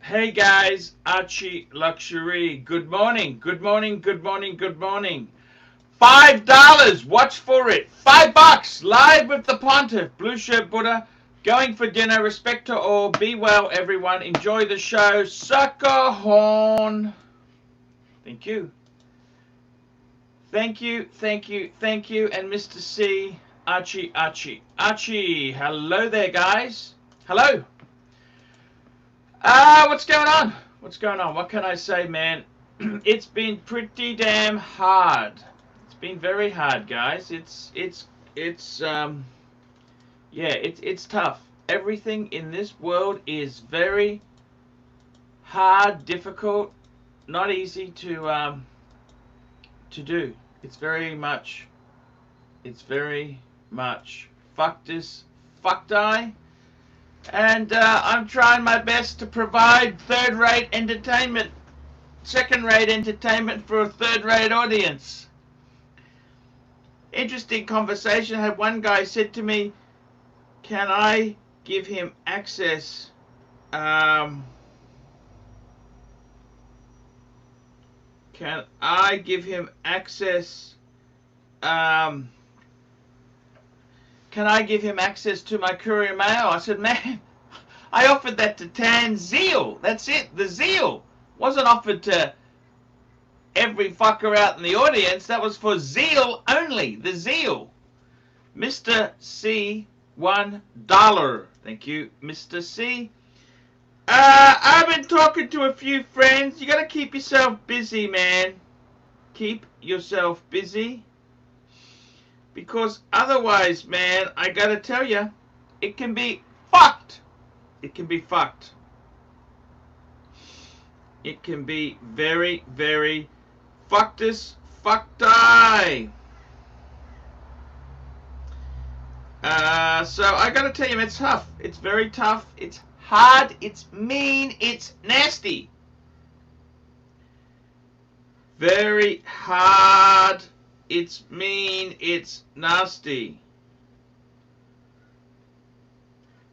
Hey guys, Archielxuury. Good morning, good morning, good morning, good morning. $5, watch for it. $5, live with the Pontiff, Blue Shirt Buddha, going for dinner. Respect to all. Be well, everyone. Enjoy the show. Sucker horn. Thank you. Thank you, thank you, thank you. And Mr. C, Archie. Hello there, guys. Hello. What's going on? What's going on? What can I say, man? It's been pretty damn hard. It's been very hard, guys. It's tough. Everything in this world is very hard, difficult, not easy to do. It's very much fuck this, fuck die. And I'm trying my best to provide third-rate entertainment, second-rate entertainment for a third-rate audience. Interesting conversation. Had one guy said to me, can I give him access can I give him access to my courier mail? I said, man, I offered that to Tan Zeal. That's it. The Zeal wasn't offered to every fucker out in the audience. That was for Zeal only. The Zeal. Mr. C, $1. Thank you, Mr. C. I've been talking to a few friends. You got to keep yourself busy, man. Keep yourself busy. Because otherwise, man, I gotta tell you, it can be fucked. It can be fucked. It can be very, very fucked-us, fucked-eye. So I gotta tell you, it's tough. It's very tough. It's hard. It's mean. It's nasty. Very hard. It's mean, it's nasty.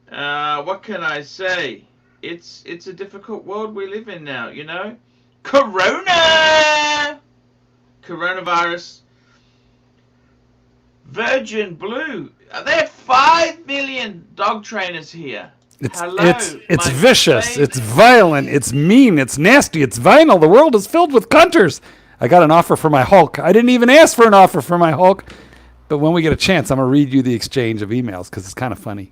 What can I say? It's a difficult world we live in now, you know? Coronavirus. Virgin Blue. There are 5 million dog trainers here. It's vicious, it's violent, it's mean, it's nasty, it's vinyl. The world is filled with cunters. I got an offer for my Hulk. I didn't even ask for an offer for my Hulk. But when we get a chance, I'm going to read you the exchange of emails because it's kind of funny.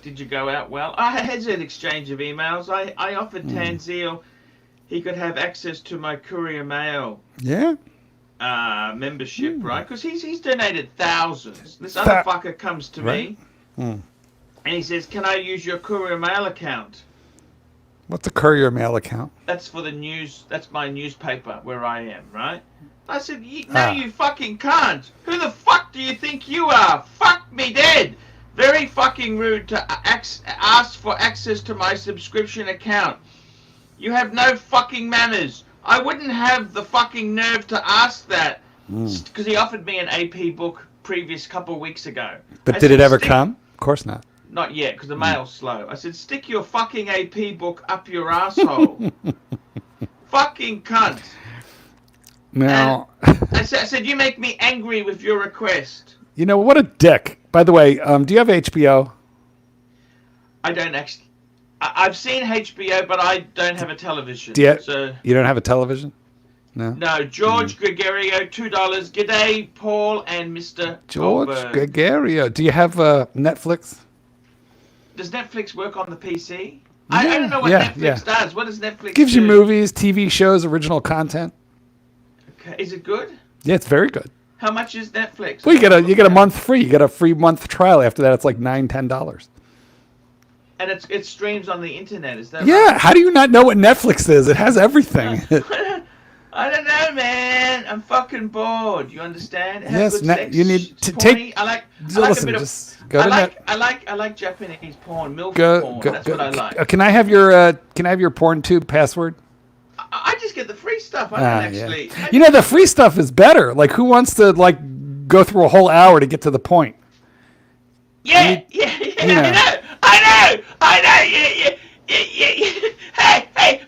Did you go out well? I had an exchange of emails. I offered Tanzil he could have access to my courier mail membership, right? Because he's donated thousands. This other fucker comes to me and he says, can I use your courier mail account? What's a courier mail account? That's for the news. That's my newspaper where I am, right? I said, no, you fucking can't. Who the fuck do you think you are? Fuck me dead. Very fucking rude to ask for access to my subscription account. You have no fucking manners. I wouldn't have the fucking nerve to ask that because he offered me an AP book previous couple of weeks ago. But did it ever come? Of course not. Not yet, because the mail's slow. I said, stick your fucking AP book up your asshole. Fucking cunt. Now, I said, you make me angry with your request. You know, what a dick. By the way, do you have HBO? I don't actually. I've seen HBO, but I don't have a television. You don't have a television? No. No, George Gregorio, $2. G'day, Paul and Mr. George Goldberg. Gregorio. Do you have Netflix? Does Netflix work on the PC? I don't know what Netflix does. What does Netflix Gives do? you movies, TV shows, original content. Okay. Is it good? Yeah, it's very good. How much is Netflix? Well, you get a month free. You get a free month trial. After that, it's like $10. And it streams on the internet. Is that Yeah. right? How do you not know what Netflix is? It has everything. I don't know, man. I'm fucking bored. You understand? Yes, you need to take. I like Listen, a bit just go to Net. I like Japanese porn, milk porn. That's what I like. Can I have your porn tube password? I just get the free stuff. I don't actually. Yeah. You know, the free stuff is better. Like, who wants to go through a whole hour to get to the point? Yeah. I know. Yeah. Hey,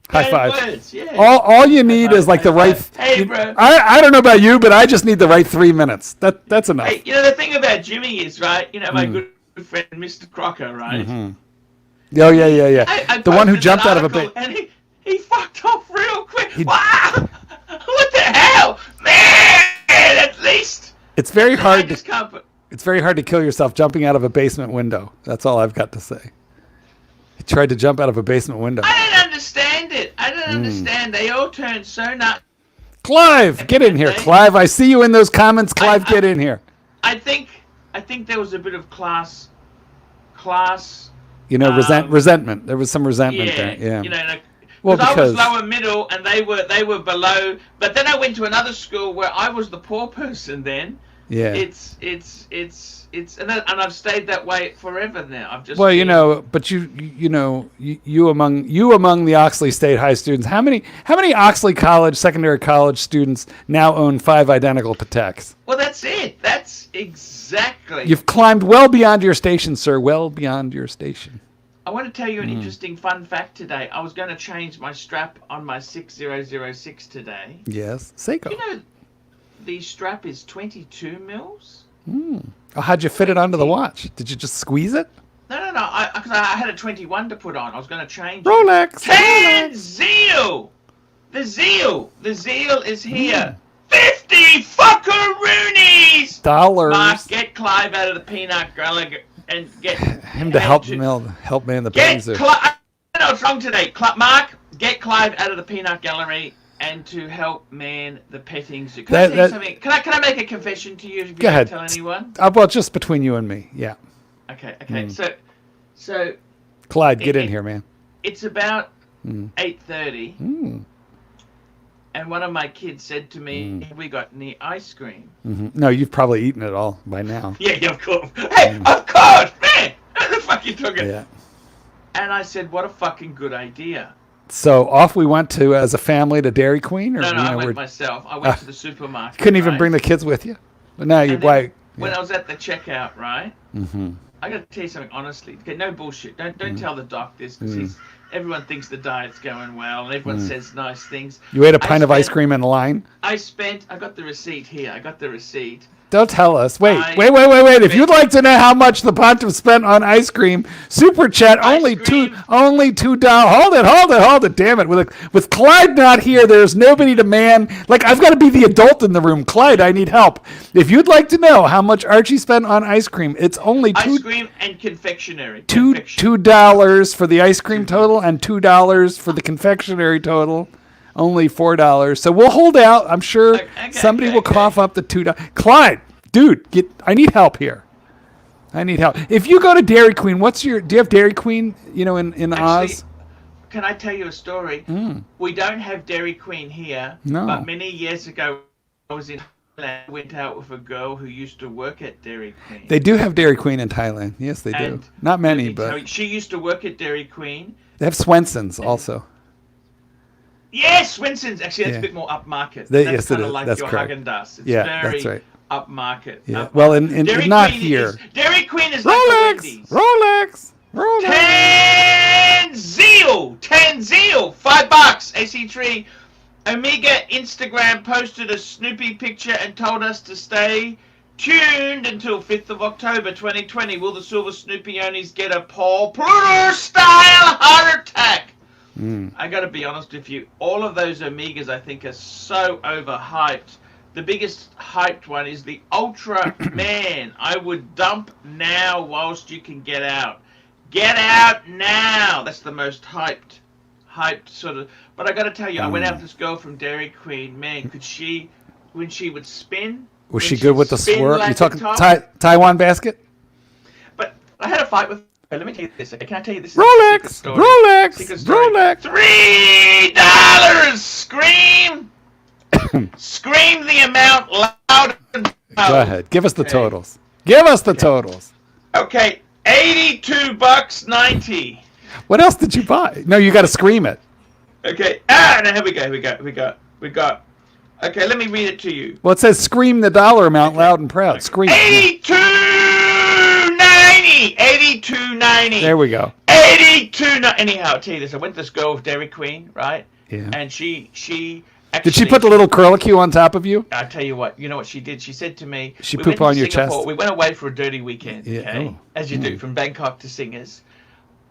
High Bad five. words, yeah. All you need is like the right. Hey, bro. I don't know about you, but I just need the right 3 minutes. That's enough. Hey, the thing about Jimmy is, right, my good friend, Mr. Crocker, right? Mm-hmm. Oh, yeah. The one who jumped out of a base. And he fucked off real quick. Wow! What the hell? Man, at least. It's very hard to kill yourself jumping out of a basement window. That's all I've got to say. He tried to jump out of a basement window. I don't understand it. I don't understand. They all turned so nuts. Clive, get in here. Clive, I see you in those comments. Clive, get in here. I think there was a bit of class. Resentment. There was some resentment there. Yeah. Because I was lower middle and they were below. But then I went to another school where I was the poor person. Then. Yeah. It's and I've stayed that way forever now. I've just but you among the Oxley State High students, how many Oxley College, secondary college students now own 5 identical Pateks? Well, that's it. That's exactly. You've climbed well beyond your station, sir. Well beyond your station. I want to tell you an interesting fun fact today. I was going to change my strap on my 6006 today. Yes, Seiko. The strap is 22 mils. Oh, how'd you fit it onto the watch? Did you just squeeze it? No. Because I had a 21 to put on. I was going to change Rolex. it. Zeal. The Zeal is here. 50 fuckeroonies. Dollars. Mark, get Clive out of the peanut gallery and get him to help man the petting zoo. I don't know what's wrong today. Mark, get Clive out of the peanut gallery. And to help man the petting zoo. Can I tell you something? Can I make a confession to you? If you go ahead. Tell anyone. Well, just between you and me. Yeah. Okay. So. Clyde, get in here, man. It's about 8:30. And one of my kids said to me, "Have we got any ice cream?" No, you've probably eaten it all by now. Yeah, of course. Hey, of course, man. What the fuck you talking? Yeah. And I said, "What a fucking good idea." So off we went to as a family to Dairy Queen, or no, I went myself. I went to the supermarket. Couldn't even bring the kids with you. But now you when I was at the checkout, right? I got to tell you something honestly. Okay, no bullshit. Don't tell the doc this because everyone thinks the diet's going well and everyone says nice things. You ate a pint of ice cream in line. I got the receipt here. I got the receipt. Don't tell us. Wait. If you'd like to know how much the Pontiff spent on ice cream, super chat only $2. Hold it. Damn it. With Clyde not here, there's nobody to man. Like, I've got to be the adult in the room. Clyde, I need help. If you'd like to know how much Archie spent on ice cream, it's only ice cream and confectionery. $2 for the ice cream total and $2 for the confectionery total. Only $4. So we'll hold out. I'm sure somebody will cough up the $2. Clyde, dude, I need help here. I need help. If you go to Dairy Queen, do you have Dairy Queen, in Oz? Can I tell you a story? We don't have Dairy Queen here. No. But many years ago, I was in Thailand. I went out with a girl who used to work at Dairy Queen. They do have Dairy Queen in Thailand. Yes, they do. Not many, but. She used to work at Dairy Queen. They have Swenson's also. Yes, Swenson's. Actually, that's a bit more upmarket. Yes, kind it of is. like That's your correct. Haagen-Dazs. It's that's right. Upmarket. Yeah. Well, in not here. Dairy Queen is Rolex. Like Rolex. 10 Zeal. $5. AC3. Omega Instagram posted a Snoopy picture and told us to stay tuned until 5th of October 2020. Will the Silver Snoopy Onies get a Paul Pruder style heart attack? I got to be honest with you. All of those Omegas, I think, are so overhyped. The biggest hyped one is the Ultra Man. I would dump now whilst you can get out. Get out now. That's the most hyped sort of. But I got to tell you, I went out with this girl from Dairy Queen. Man, could she, when she would spin? Was she good with the swirl? Like you talking Taiwan basket? But I had a fight with. Let me tell you this. Can I tell you this? Rolex. $3. Scream. Scream the amount loud and loud. Go ahead. Give us the totals. Totals. Okay. $82.90. What else did you buy? No, you got to scream it. Okay. No, here we got. Okay, let me read it to you. Well, it says scream the dollar amount loud and proud. Scream. $82.90. $82.90. There we go. $82.90. Eddie tuna. Anyhow, I'll tell you this. I went to this girl with Dairy Queen, right? Yeah. And she actually... Did she put the little curlicue on top of you? I'll tell you what. You know what she did? She said to me... She poop on your chest? We went away for a dirty weekend, okay? As you do, from Bangkok to Singers.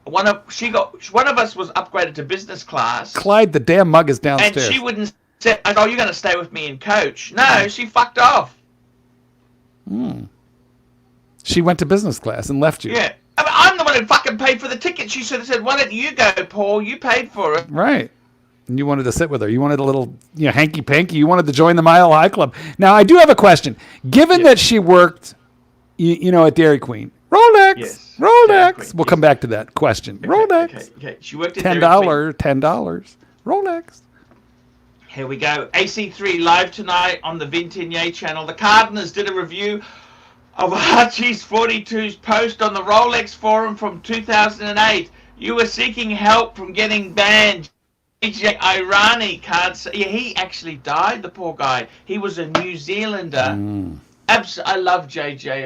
One of us was upgraded to business class. Clyde, the damn mug is downstairs. And she wouldn't say, "Oh, you're going to stay with me in coach." No, she fucked off. She went to business class and left you. Yeah. I mean, I'm the one who fucking paid for the ticket. She should have said, "Why don't you go, Paul? You paid for it." Right. And you wanted to sit with her. You wanted a little, hanky-panky. You wanted to join the Mile High Club. Now, I do have a question. Given that she worked, at Dairy Queen, Rolex. Yes. Rolex. We'll come back to that question. Okay, Rolex. Okay. She worked at $10. $10. Rolex. Here we go. AC3 live tonight on the Vintigny channel. The Cardinals did a review of Archie's 42's post on the Rolex forum from 2008. You were seeking help from getting banned. JJ Irani can't say. Yeah, he actually died, the poor guy. He was a New Zealander. I love JJ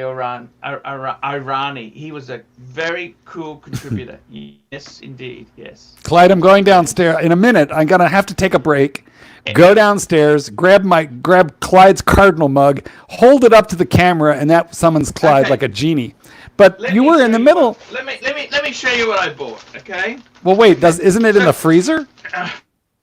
Irani. He was a very cool contributor. Yes, indeed. Yes. Clyde, I'm going downstairs. In a minute, I'm going to have to take a break. Go downstairs, grab Clyde's cardinal mug, hold it up to the camera, and that summons Clyde like a genie. But you were in the middle. Let me show you what I bought, okay? Well, wait, isn't it in the freezer?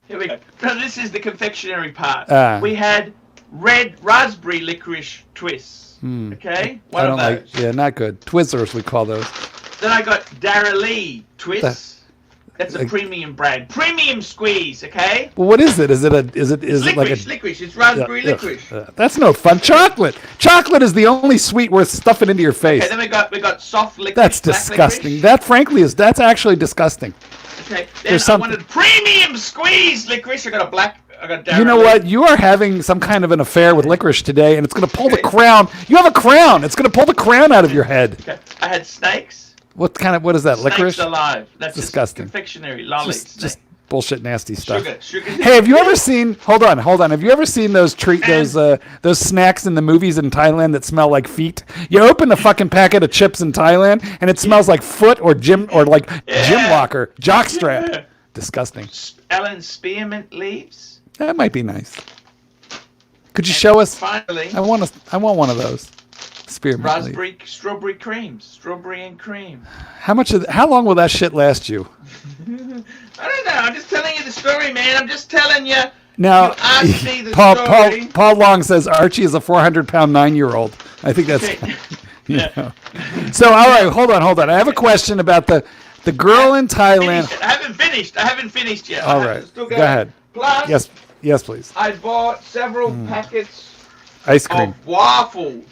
Here we go. No, this is the confectionery part. We had red raspberry licorice twists. Okay? One of those. Not good. Twizzlers, we call those. Then I got Dara Lee twists. That's a premium brand. Premium squeeze, okay? Well, what is it? Is it licorice. It's raspberry licorice. That's no fun. Chocolate. Chocolate is the only sweet worth stuffing into your face. Okay, then we got soft licorice. That's disgusting. Licorice. That's actually disgusting. Okay. Then I wanted premium squeeze licorice. I got Dara You know Lee. what? You are having some kind of an affair with licorice today, and it's going to pull the crown. You have a crown. It's going to pull the crown out of your head. Okay. I had snakes. What is that? Licorice? Snakes alive. That's disgusting. Just confectionery lollies. Just bullshit, nasty stuff. Sugar. Hey, have you ever seen? Hold on. Have you ever seen those those snacks in the movies in Thailand that smell like feet? You open a fucking packet of chips in Thailand, and it smells like foot or gym locker, jockstrap. Disgusting. Alan spearmint leaves. That might be nice. Could you show us? Finally, I want one of those. Spearmint raspberry, strawberry and cream. How long will that shit last you? I don't know. I'm just telling you the story, man. I'm just telling you. Now, you asked me the story. Paul Long says Archie is a 400-pound 9-year-old. I think that's. Okay. So, all right, hold on. I have a question about the girl in Thailand. I haven't finished yet. All right, go ahead. Plus, yes, please. I bought several packets ice cream of waffles.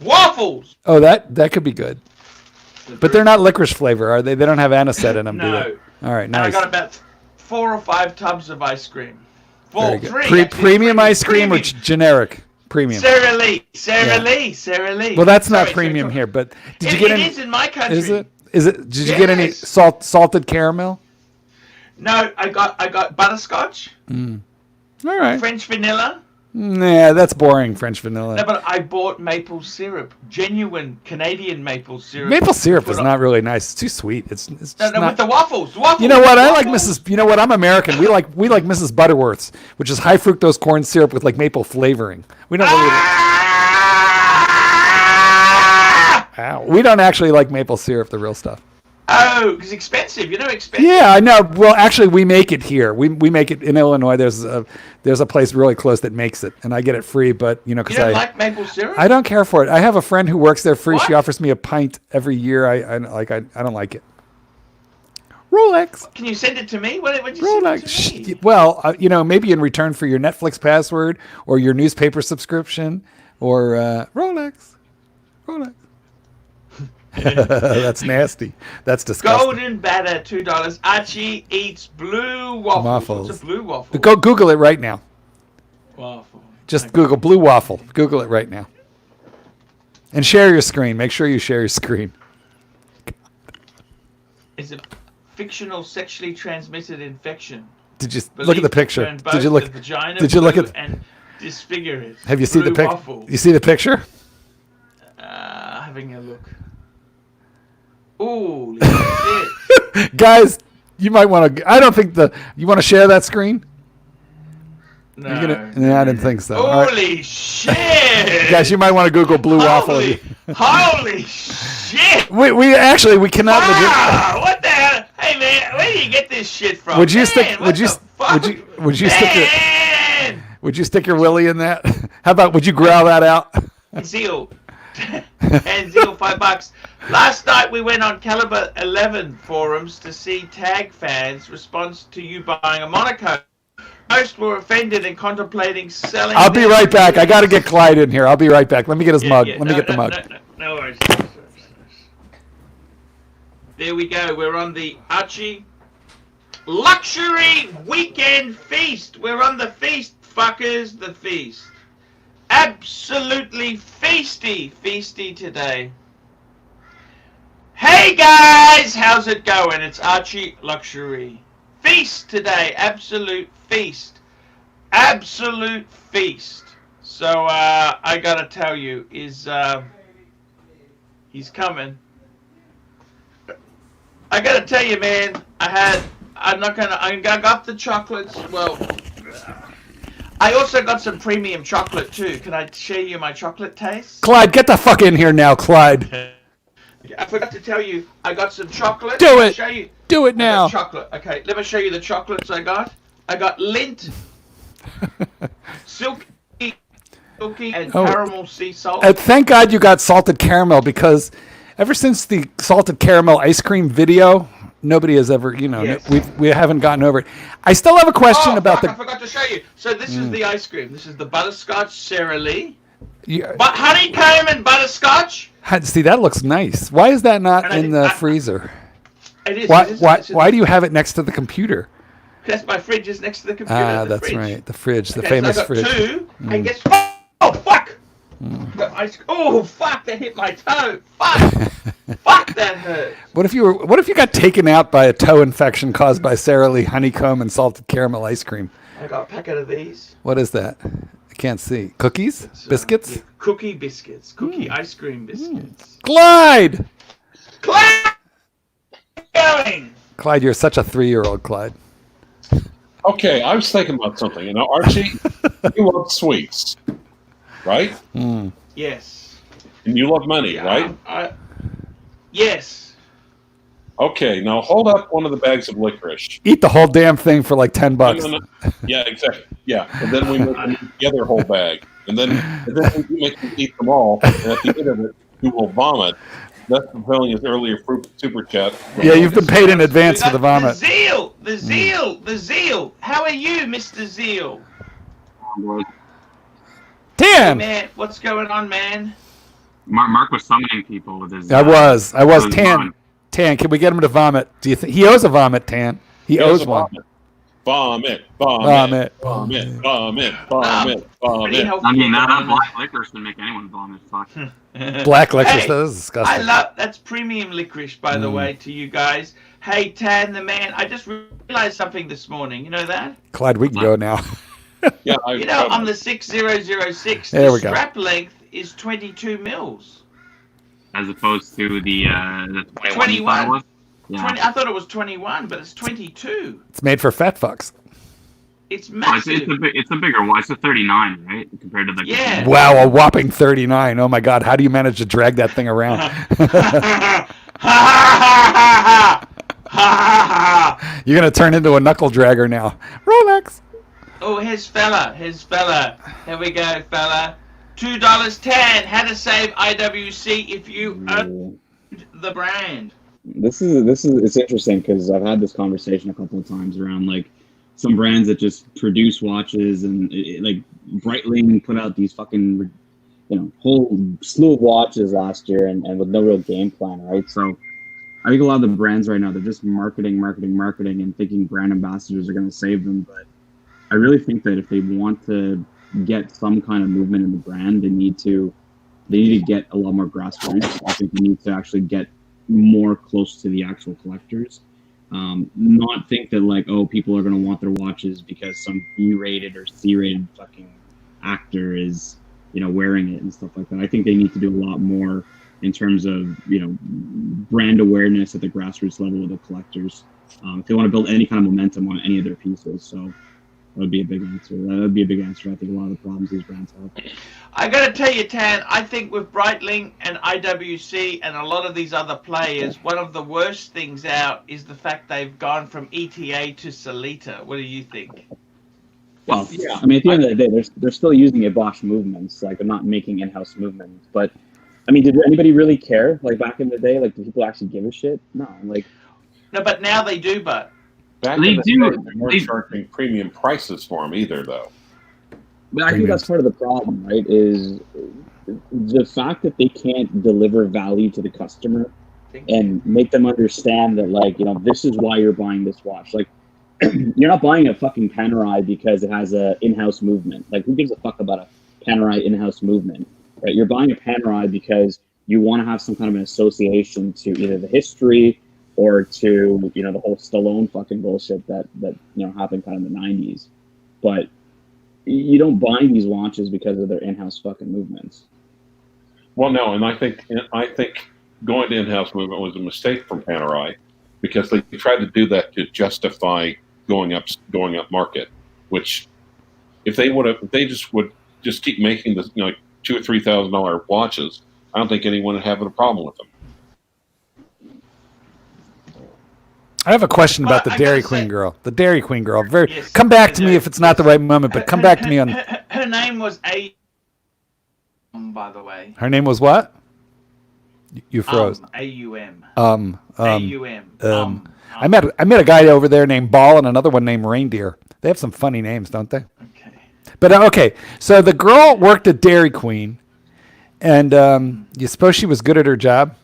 Waffles. Oh, that could be good. But they're not licorice flavor, are they? They don't have anisette in them, do they? All right, nice. And I got about 4 or 5 tubs of ice cream. Very good. Premium ice cream or generic premium? Sara Lee. Well, that's not premium here, but did you get any? It is in my country. Is it? Did you get any salted caramel? No, I got butterscotch. All right. French vanilla. Nah, that's boring, French vanilla. No, but I bought maple syrup, genuine Canadian maple syrup. Maple syrup is not really nice. It's too sweet. It's just no, not... with the waffles. You know what? I like Mrs. You know what? I'm American. We like Mrs. Butterworth's, which is high fructose corn syrup with like maple flavoring. We don't really. Ow. We don't actually like maple syrup, the real stuff. Oh, it's expensive. Expensive. Yeah, I know. Well, actually, we make it here. We make it in Illinois. There's a place really close that makes it, and I get it free. But because you don't like maple syrup? I don't care for it. I have a friend who works there free. What? She offers me a pint every year. I don't like it. Rolex. Can you send it to me? What did you Rolex. send it to me? Well, maybe in return for your Netflix password or your newspaper subscription or Rolex. That's nasty. That's disgusting. Golden batter, $2. Archie eats blue waffles. What's a blue waffle? Go Google it right now. Waffle. Just Google blue waffle. Google it right now. And share your screen. Make sure you share your screen. It's a fictional sexually transmitted infection. Did you look at the picture? Did you look at and disfigure it? Have you seen the picture? You see the picture? Having a look. Ooh, shit. Guys, you might want to. I don't think you want to share that screen. No. I didn't think so. Holy shit! Guys, you might want to Google blue waffle. Holy shit! We cannot. What the hell? Hey man, where do you get this shit from? Would you man, stick? Would you stick your willy in that? How about? Would you growl that out? Zeal. And Zeal, $5. Last night we went on Caliber 11 forums to see tag fans' response to you buying a Monaco. Most were offended and contemplating selling. I'll be right back. I got to get Clyde in here. I'll be right back. Let me get his mug. Let me get the mug. No worries. There we go. We're on the Archie Luxury Weekend Feast. We're on the feast, fuckers. The feast. Absolutely feasty today. Hey guys, how's it going? It's Archie Luxury. Feast today, absolute feast. So I gotta tell you, he's coming. I gotta tell you, man, I got the chocolates. Well, I also got some premium chocolate too. Can I share you my chocolate taste? Clyde, get the fuck in here now, Clyde. I forgot to tell you, I got some chocolate. Do it. Show you. Do it now. Chocolate. Okay, let me show you the chocolates I got. I got Lindt, silky, and caramel sea salt. Thank God you got salted caramel, because ever since the salted caramel ice cream video, nobody has ever, yes. we haven't gotten over it. I still have a question about I forgot to show you. So this is the ice cream. This is the butterscotch Sara Lee. But honeycomb and butterscotch. See, that looks nice. Why is that not in the freezer? It is. Why do you have it next to the computer? Because my fridge is next to the computer. Ah, that's fridge. right. The fridge, the famous so I got fridge. Two, and guess what? Oh, fuck! Oh, fuck! That hit my toe. Fuck! Fuck! That hurt. What if you got taken out by a toe infection caused by Sara Lee honeycomb and salted caramel ice cream? I got a packet of these. What is that? I can't see. Cookies? Biscuits? Yeah, cookie biscuits. Cookie ice cream biscuits. Clyde! Going. Clyde, you're such a 3-year-old, Clyde. Okay, I was thinking about something. Archie, you love sweets, right? Yes. And you love money, right? Yes. Okay, now hold up one of the bags of licorice. Eat the whole damn thing for like $10. No. Yeah, exactly. Yeah, and then we make them eat the other whole bag, and then we make them eat them all. And at the end of it, you will vomit. That's fulfilling his earlier super chat. Yeah, you've been paid in advance for the vomit. The zeal. How are you, Mr. Zeal? Tan. Hey, man, what's going on, man? Mark was summoning people with his. I was Tan. Tan, can we get him to vomit? Do you think he owes a vomit, Tan? He owes one. Vomit. I mean, that black licorice can make anyone vomit. Fuck. Black licorice, that is disgusting. That's premium licorice, by the way, to you guys. Hey, Tan the man, I just realized something this morning. You know that? Clyde, we can go now. Yeah, on the 6006, there the we go. strap length is 22 mils. As opposed to the 21. Yeah. 20, I thought it was 21, but it's 22. It's made for fat fucks. It's massive. It's a bigger one. It's a 39, right? Compared to the. Yeah. Wow, a whopping 39. Oh my God, how do you manage to drag that thing around? You're gonna turn into a knuckle dragger now. Rolex. Oh, here's fella. Here we go, fella. $2.10. How to save IWC if you own the brand. This is it's interesting because I've had this conversation a couple of times around like some brands that just produce watches and like Breitling put out these fucking whole slew of watches last year and with no real game plan, right? So I think a lot of the brands right now, they're just marketing and thinking brand ambassadors are going to save them. But I really think that if they want to get some kind of movement in the brand, they need to get a lot more grassroots. I think they need to actually get more close to the actual collectors. Not think that like, oh, people are going to want their watches because some B-rated or C-rated fucking actor is, wearing it and stuff like that. I think they need to do a lot more in terms of brand awareness at the grassroots level with the collectors. If they want to build any kind of momentum on any of their pieces, so that would be a big answer. That would be a big answer. I think a lot of the problems these brands have. I got to tell you, Tan, I think with Breitling and IWC and a lot of these other players, one of the worst things out is the fact they've gone from ETA to Solita. What do you think? Well, yeah. I mean, at the end of the day, they're still using a Bosch movements. Like, they're not making in-house movements. But, I mean, did anybody really care? Like, back in the day, like, did people actually give a shit? No. Like, no, but now they do, but. Back in the day, they weren't charging premium prices for them either, though. But I think that's part of the problem, right? Is the fact that they can't deliver value to the customer and make them understand that, like, this is why you're buying this watch. Like, you're not buying a fucking Panerai because it has a in-house movement. Like, who gives a fuck about a Panerai in-house movement, right? You're buying a Panerai because you want to have some kind of an association to either the history or to, the whole Stallone fucking bullshit that happened kind of in the 90s. But you don't buy these watches because of their in-house fucking movements. Well, no, and I think going to in-house movement was a mistake from Panerai because they tried to do that to justify going up market. Which, if they would just keep making this $2,000 or $3,000 watches, I don't think anyone would have a problem with them. I have a question about the Dairy Queen girl. The Dairy Queen girl. Come back to me if it's not the right moment, but come back to me on. Her name was by the way. Her name was what? You froze. AUM. AUM. I met a guy over there named Ball and another one named Reindeer. They have some funny names, don't they? Okay. But okay, so the girl worked at Dairy Queen, and you suppose she was good at her job?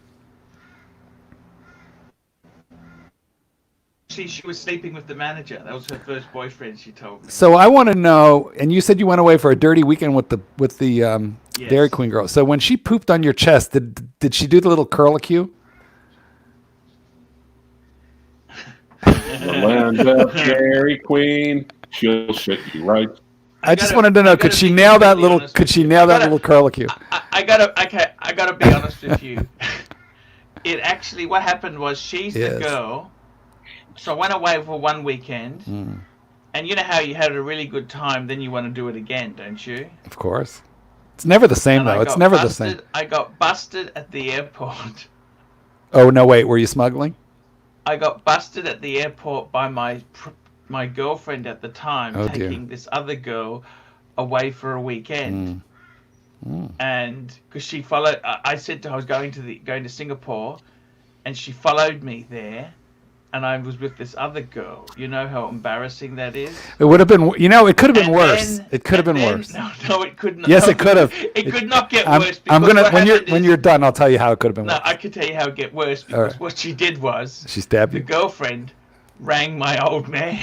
She was sleeping with the manager. That was her first boyfriend, she told me. So I want to know, and you said you went away for a dirty weekend with the Yes. Dairy Queen girl. So when she pooped on your chest, did she do the little curlicue? The land of Dairy Queen, she'll shit you right. I just wanted to know, could she nail that little curlicue? I gotta be honest with you. It actually, what happened was she's the girl. So I went away for one weekend, and you know how you had a really good time, then you want to do it again, don't you? Of course. It's never the same, though. It's never the same. I got busted at the airport. Oh, no, wait. Were you smuggling? I got busted at the airport by my girlfriend at the time, taking this other girl away for a weekend. And because she followed, I said to her I was going to Singapore, and she followed me there. And I was with this other girl. You know how embarrassing that is? It would have been, it could have been worse. It could have been worse. No, it could not. Yes, it could have. It could not get worse. I'm gonna when you're done, I'll tell you how it could have been worse. No, I could tell you how it get worse because what she did was she stabbed you. The girlfriend rang my old man.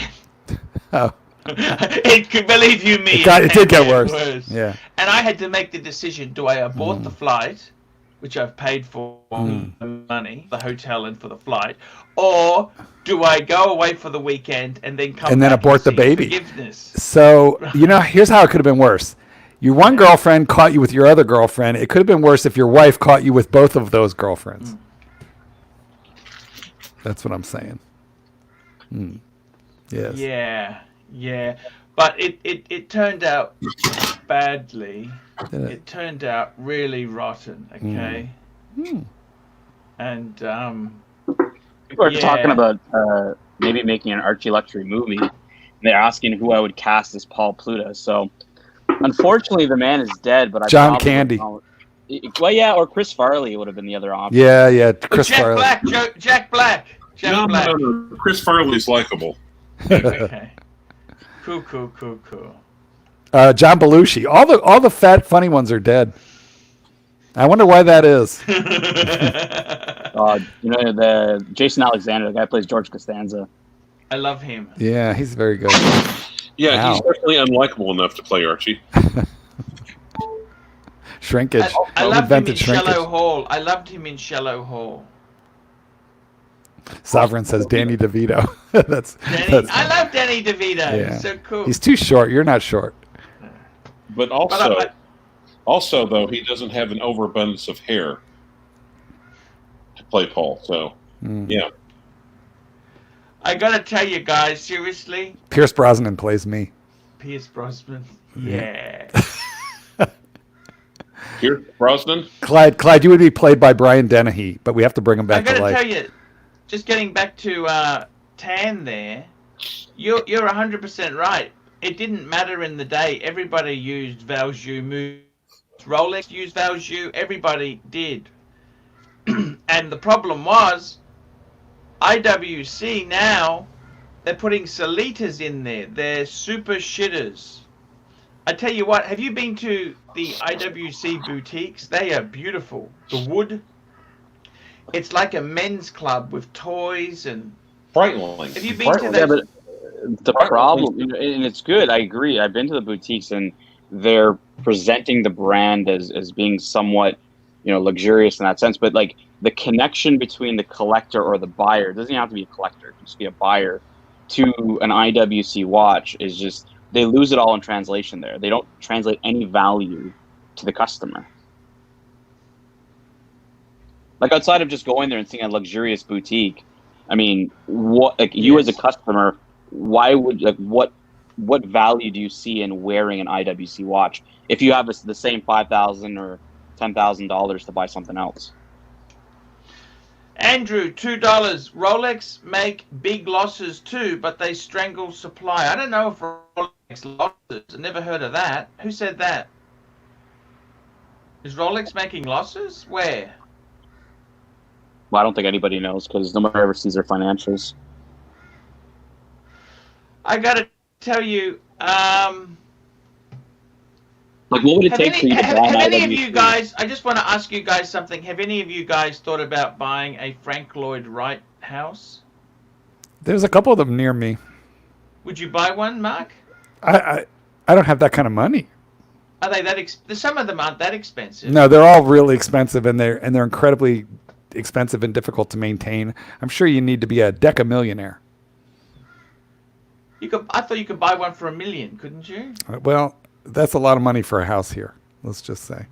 Oh. It could, believe you me. It did get worse. Yeah. And I had to make the decision: do I abort the flight, which I've paid for the money, the hotel and for the flight, or do I go away for the weekend and then come back abort the baby? Forgiveness? So, here's how it could have been worse. Your one girlfriend caught you with your other girlfriend. It could have been worse if your wife caught you with both of those girlfriends. That's what I'm saying. Yes. Yeah. But it turned out badly. It turned out really rotten, okay? And people are talking about maybe making an Archielxuury movie, and they're asking who I would cast as Paul Pluta. So, unfortunately, the man is dead. But John Candy. Well, yeah, or Chris Farley would have been the other option. Yeah, Chris Farley. Jack Black. No. Chris Farley's likable. Okay. Cool. John Belushi. All the fat, funny ones are dead. I wonder why that is. The Jason Alexander, the guy who plays George Costanza. I love him. Yeah, he's very good. Yeah, he's definitely unlikable enough to play Archie. Shrinkage. I loved him in Shallow Hall. I loved him in Shallow Hall. Sovereign says Danny DeVito. I love Danny DeVito. Yeah. He's so cool. He's too short. You're not short. But also though, he doesn't have an overabundance of hair. play Paul. So yeah. I gotta tell you guys, seriously, Pierce Brosnan plays me. Pierce Brosnan. Yeah. Pierce Brosnan. Clyde, you would be played by Brian Dennehy, but we have to bring him I back to gotta life. tell you, just getting back to Tan there, you're 100% right. It didn't matter in the day. Everybody used value moves. Rolex used value. Everybody did. And the problem was, IWC now, they're putting Solitas in there. They're super shitters. I tell you what, have you been to the IWC boutiques? They are beautiful. The wood, it's like a men's club with toys and... Breitling. Have you been to Yeah, that? but the problem, and it's good. I agree. I've been to the boutiques, and they're presenting the brand as being somewhat, luxurious in that sense. But like the connection between the collector or the buyer, it doesn't even have to be a collector, it can just be a buyer, to an IWC watch is just, they lose it all in translation there. They don't translate any value to the customer. Like outside of just going there and seeing a luxurious boutique, I mean, what, like you as a customer, why would, like, what value do you see in wearing an IWC watch if you have the same $5,000 or $10,000 to buy something else? Andrew, $2. Rolex make big losses too, but they strangle supply. I don't know if Rolex losses. I never heard of that. Who said that? Is Rolex making losses? Where? Well, I don't think anybody knows because nobody ever sees their financials. I gotta tell you, like, what would it take for you to buy an have any of IWC? you guys, I just want to ask you guys something. Have any of you guys thought about buying a Frank Lloyd Wright house? There's a couple of them near me. Would you buy one, Mark? I don't have that kind of money. Are they that some of them aren't that expensive. No, they're all really expensive, and they're incredibly expensive and difficult to maintain. I'm sure you need to be a decamillionaire. I thought you could buy one for $1 million, couldn't you? Well, that's a lot of money for a house here. Let's just say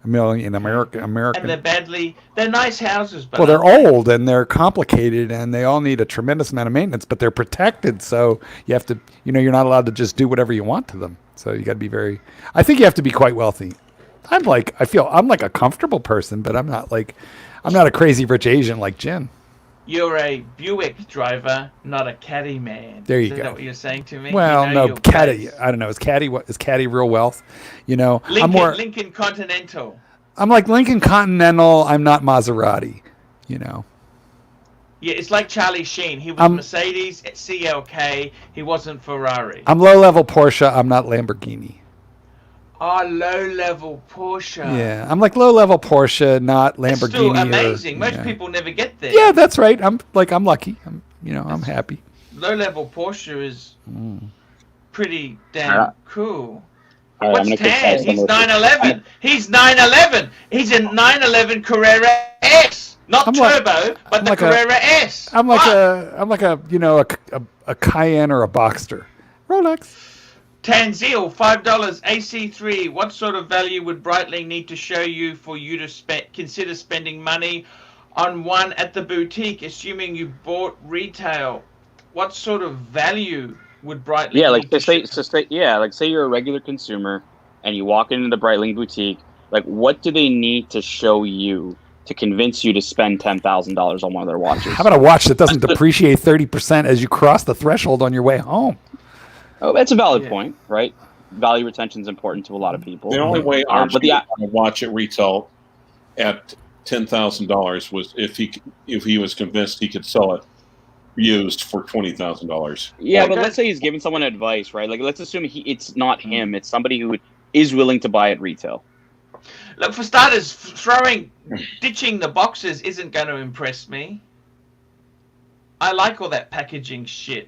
$1 million American. And they're nice houses, but well, they're old and they're complicated and they all need a tremendous amount of maintenance, but they're protected. So you have to, you're not allowed to just do whatever you want to them. So you got to be I think you have to be quite wealthy. I feel I'm like a comfortable person, but I'm not a crazy rich Asian like Jen. You're a Buick driver, not a caddy man. There you go. Is that what you're saying to me? Well, no, caddy. I don't know. Is caddy real wealth? Lincoln Continental. I'm like Lincoln Continental. I'm not Maserati. Yeah, it's like Charlie Sheen. He was Mercedes, CLK. He wasn't Ferrari. I'm low-level Porsche. I'm not Lamborghini. Oh, low-level Porsche. Yeah, I'm like low-level Porsche, not Lamborghini. It's still amazing. Most people never get there. Yeah, that's right. I'm lucky. I'm happy. Low-level Porsche is pretty damn cool. Right, What's Tan? He's 911. He's 911. He's a 911 Carrera S, not turbo, but the Carrera S. I'm like a Cayenne or a Boxster. Rolex. Tanzil, $5. AC3. What sort of value would Breitling need to show you for you to consider spending money on one at the boutique, assuming you bought retail? What sort of value would Breitling? Yeah, like say you're a regular consumer and you walk into the Breitling boutique. Like, what do they need to show you to convince you to spend $10,000 on one of their watches? How about a watch that doesn't depreciate 30% as you cross the threshold on your way home? Oh, that's a valid point, right? Value retention is important to a lot of people. The only way Archie would buy a watch at retail at $10,000 was if he was convinced he could sell it used for $20,000. Yeah, but let's say he's giving someone advice, right? Like, let's assume it's not him; it's somebody who is willing to buy at retail. Look, for starters, ditching the boxes isn't going to impress me. I like all that packaging shit.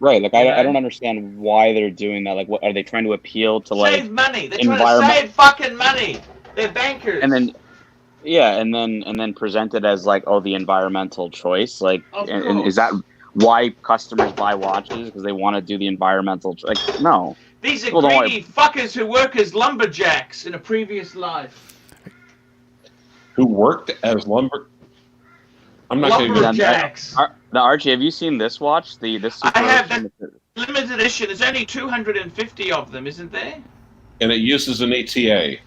Right, like I don't understand why they're doing that. Like, what are they trying to appeal to? Like, save money. They're trying to save fucking money. They're bankers. And then present it as like, the environmental choice. Like, and is that why customers buy watches? Because they want to do the environmental. Like, no. These are greedy fuckers who work as lumberjacks in a previous life. who worked as lumber. I'm not going to go. Lumberjacks. Now, Archie, have you seen this watch? This super I have that limited edition. There's only 250 of them, isn't there? And it uses an ETA.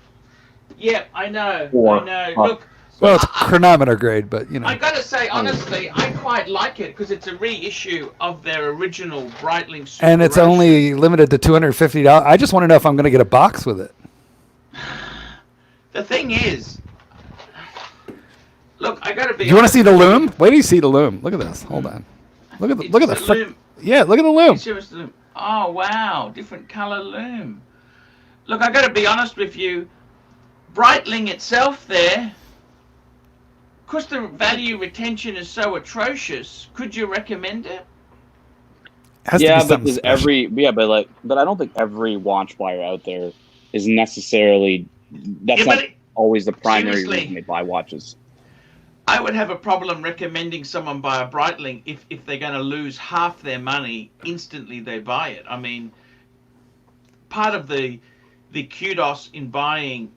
Yeah, I know. Or- I know. Look, Well, it's chronometer grade, but you know. I gotta say, honestly, I quite like it because it's a reissue of their original Breitling Super And it's Ocean. only limited to $250. I just want to know if I'm going to get a box with it. The thing is, look, I gotta be. Do you want to see the loom? Wait till you see the loom. Look at this. Hold on. Look at the loom. Yeah, look at the loom. Serious loom. Oh wow, different color loom. Look, I gotta be honest with you. Breitling itself there, because the value retention is so atrocious, could you recommend it? Has to be Yeah, but something there's special. but I don't think every watch buyer out there is necessarily. That's Yeah, not but always the primary seriously. reason they buy watches. I would have a problem recommending someone buy a Breitling if they're going to lose half their money instantly they buy it. I mean, part of the kudos in buying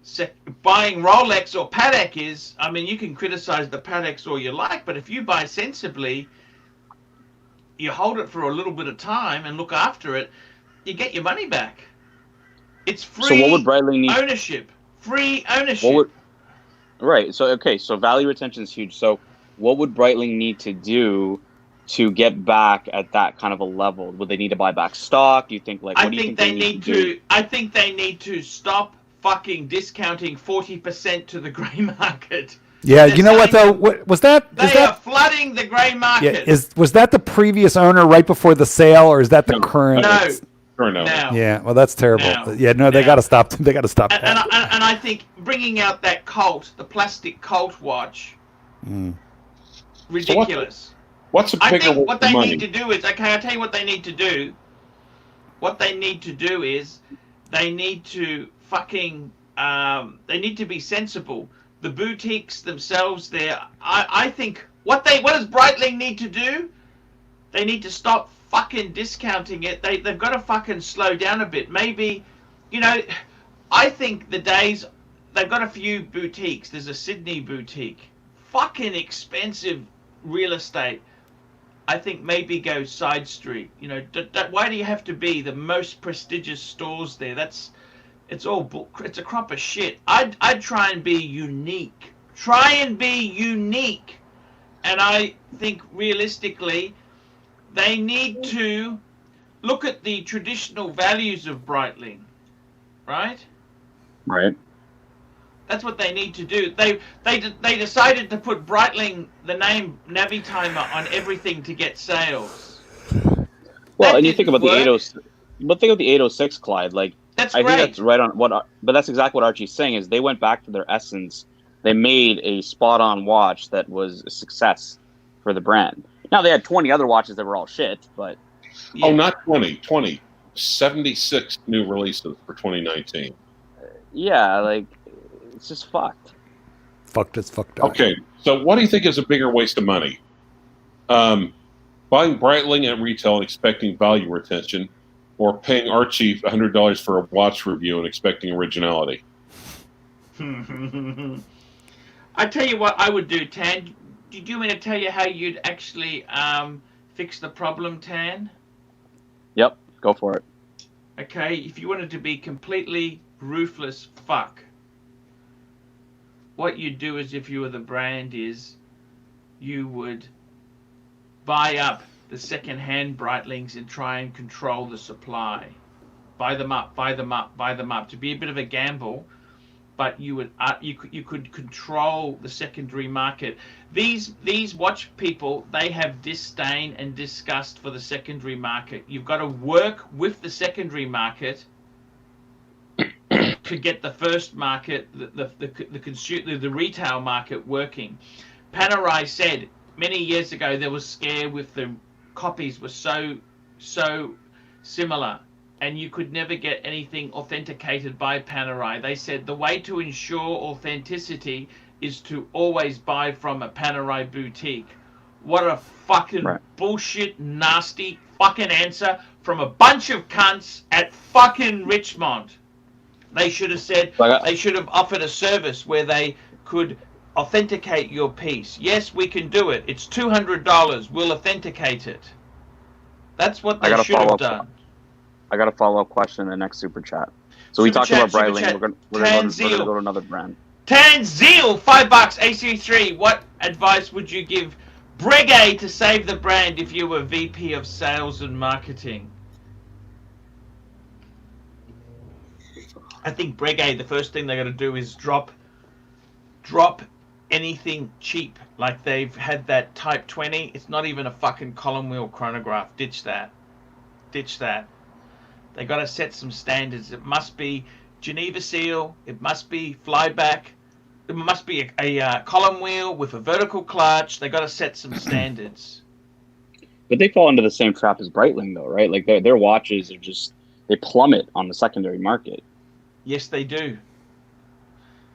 Rolex or Patek is, I mean, you can criticize the Pateks all you like, but if you buy sensibly, you hold it for a little bit of time and look after it, you get your money back. It's free So what would Breitling need? ownership. Free ownership. So value retention is huge. So what would Breitling need to do to get back at that kind of a level? Would they need to buy back stock? Do you think I think they need to stop fucking discounting 40% to the grey market. Yeah, They're you know what though? saying What was that? They are flooding the grey market. Yeah, was that the previous owner right before the sale, or is that the current? No. No. Now. Yeah, well, that's terrible. Now. Yeah, no, they Now. got to stop. They got to stop And that. I think bringing out that Colt, the plastic Colt watch, ridiculous. What's a I bigger think what waste of they money? need to do is, okay, I'll tell you what they need to do. What they need to do is they need to fucking, they need to be sensible. The boutiques themselves there, I think, what does Breitling need to do? They need to stop fucking discounting it. They've got to fucking slow down a bit. Maybe, you know, I think the days, they've got a few boutiques. There's a Sydney boutique. Fucking expensive real estate. I think maybe go side street. You know, why do you have to be the most prestigious stores there? It's a crop of shit. I'd try and be unique. And I think realistically, they need to look at the traditional values of Breitling, right? Right. That's what they need to do. They decided to put Breitling, the name Navitimer, on everything to get sales. Well, That and you think didn't about the work. 80, but think of the 806, Clyde. Like That's I great. think that's right on what. But that's exactly what Archie's saying is they went back to their essence. They made a spot-on watch that was a success for the brand. Now they had 20 other watches that were all shit, but Yeah. Oh, not 20. 76 new releases for 2019. yeah, like it's just fucked. Fucked is fucked up. Okay, so what do you think is a bigger waste of money? Buying Breitling at retail and expecting value retention, or paying Archie $100 for a watch review and expecting originality? I tell you what I would do, Tan. Do you want me to tell you how you'd actually fix the problem, Tan? Yep, go for it. Okay, if you wanted to be completely ruthless fuck, what you'd do is, if you were the brand, is you would buy up the second-hand Breitlings and try and control the supply. Buy them up to be a bit of a gamble, but you would you could control the secondary market. These watch people, they have disdain and disgust for the secondary market. You've got to work with the secondary market to get the first market, the retail market working. Panerai said many years ago there was scare with the copies were so similar, and you could never get anything authenticated by Panerai. They said the way to ensure authenticity is to always buy from a Panerai boutique. What a fucking bullshit, nasty fucking answer from a bunch of cunts at fucking Richmond. They should have said, they should have offered a service where they could authenticate your piece. Yes, we can do it. It's $200. We'll authenticate it. That's what they should have done. I got a follow-up question in the next super chat. So we talked about Breitling. We're going to go to another brand. Tanzil, $5, AC3. What advice would you give Breguet to save the brand if you were VP of Sales and Marketing? I think Breguet, the first thing they're going to do is drop anything cheap. Like they've had that Type 20. It's not even a fucking column wheel chronograph. Ditch that. Ditch that. They got to set some standards. It must be Geneva seal. It must be flyback. It must be a column wheel with a vertical clutch. They got to set some standards. But they fall into the same trap as Breitling, though, right? Like their watches are just, they plummet on the secondary market. Yes, they do.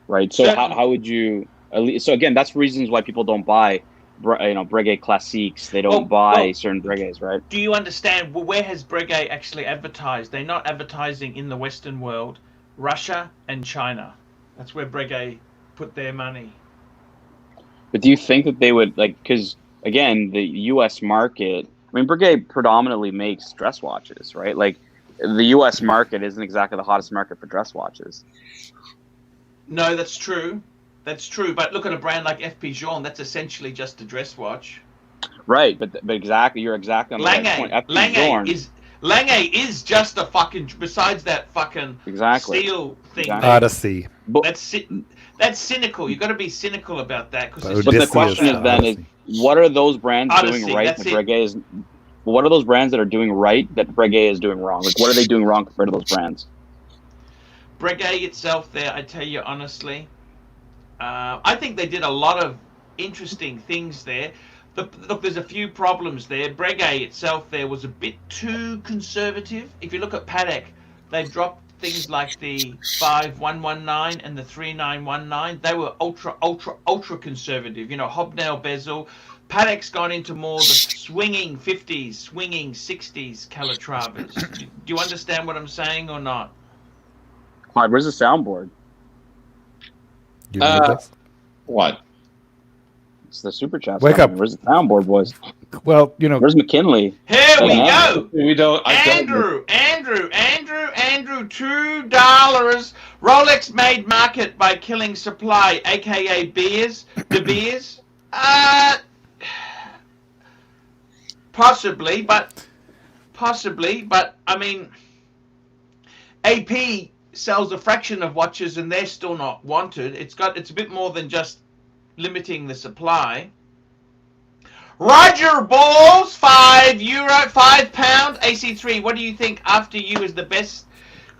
Right. So how would you? So again, that's reasons why people don't buy, Breguet Classiques. They don't buy certain Breguets, right? Do you understand? Well, where has Breguet actually advertised? They're not advertising in the Western world, Russia and China. That's where Breguet put their money. But do you think that they would because again, the U.S. market? I mean, Breguet predominantly makes dress watches, right? Like the U.S. market isn't exactly the hottest market for dress watches. No, that's true. That's true. But look at a brand like FP Journe. That's essentially just a dress watch. Right, but exactly, you're exactly on the right point. Lange is just a fucking. Besides that fucking steel thing. Exactly. Odyssey. That's cynical. You got to be cynical about that. But the question is then: what are those brands doing right that Breguet is? What are those brands that are doing right that Breguet is doing wrong? Like, what are they doing wrong compared to those brands? Breguet itself, there, I tell you honestly, I think they did a lot of interesting things there. Look, there's a few problems there. Breguet itself there was a bit too conservative. If you look at Patek, they've dropped things like the 5119 and the 3919. They were ultra conservative. Hobnail bezel. Patek's gone into more the swinging 50s, swinging 60s Calatravas. Do you understand what I'm saying or not? Clyde, where's the soundboard? What? It's the super chat. Wake up. Where's the soundboard, boys? Well, Where's McKinley? Here we go. We don't. Andrew, $2. Rolex made market by killing supply, aka beers. The beers. Possibly, but I mean, AP sells a fraction of watches and they're still not wanted. It's a bit more than just limiting the supply. Roger Balls, €5, £5, AC3. What do you think After You is the best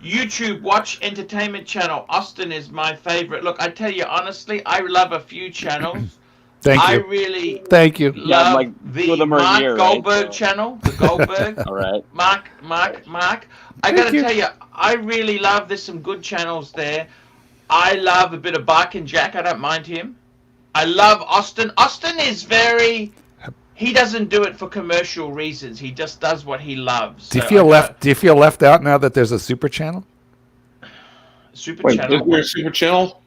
YouTube watch entertainment channel? Austin is my favorite. Look, I tell you honestly, I love a few channels. Thank you. I really love the Mark Goldberg channel. The Goldberg. All right. Mark. I got to tell you, I really love. There's some good channels there. I love a bit of Bark and Jack. I don't mind him. I love Austin. Austin is very. He doesn't do it for commercial reasons. He just does what he loves. Do you feel left? Do you feel left out now that there's a super channel? Channel. Is there a super channel?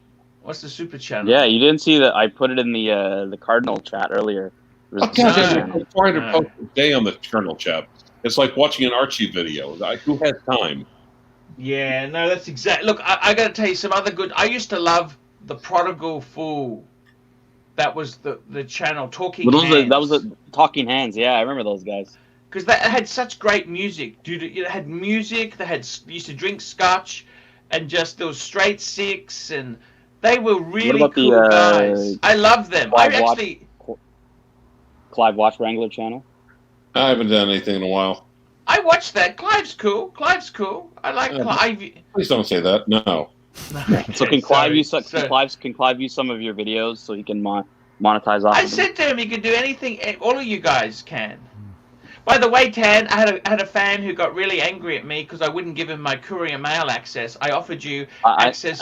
What's the super channel? Yeah, you didn't see that. I put it in the Cardinal chat earlier. I'm trying to post a day on the Cardinal chat. It's like watching an Archie video. Who has time? Yeah, no, that's exactly. Look, I got to tell you some other good. I used to love the Prodigal Fool. That was the channel Talking Hands. That was the Talking Hands. Yeah, I remember those guys. Because they had such great music, dude. It had music. They used to drink scotch, and just those straight six and. They were really cool guys. I love them. Clive Watch Wrangler channel. I haven't done anything in a while. I watched that. Clive's cool. I like Clive. Please don't say that. No. Okay, so can Clive use some of your videos so he can monetize off? I said to him he could do anything. All of you guys can. By the way, Tan, I had a fan who got really angry at me because I wouldn't give him my courier mail access. I offered you access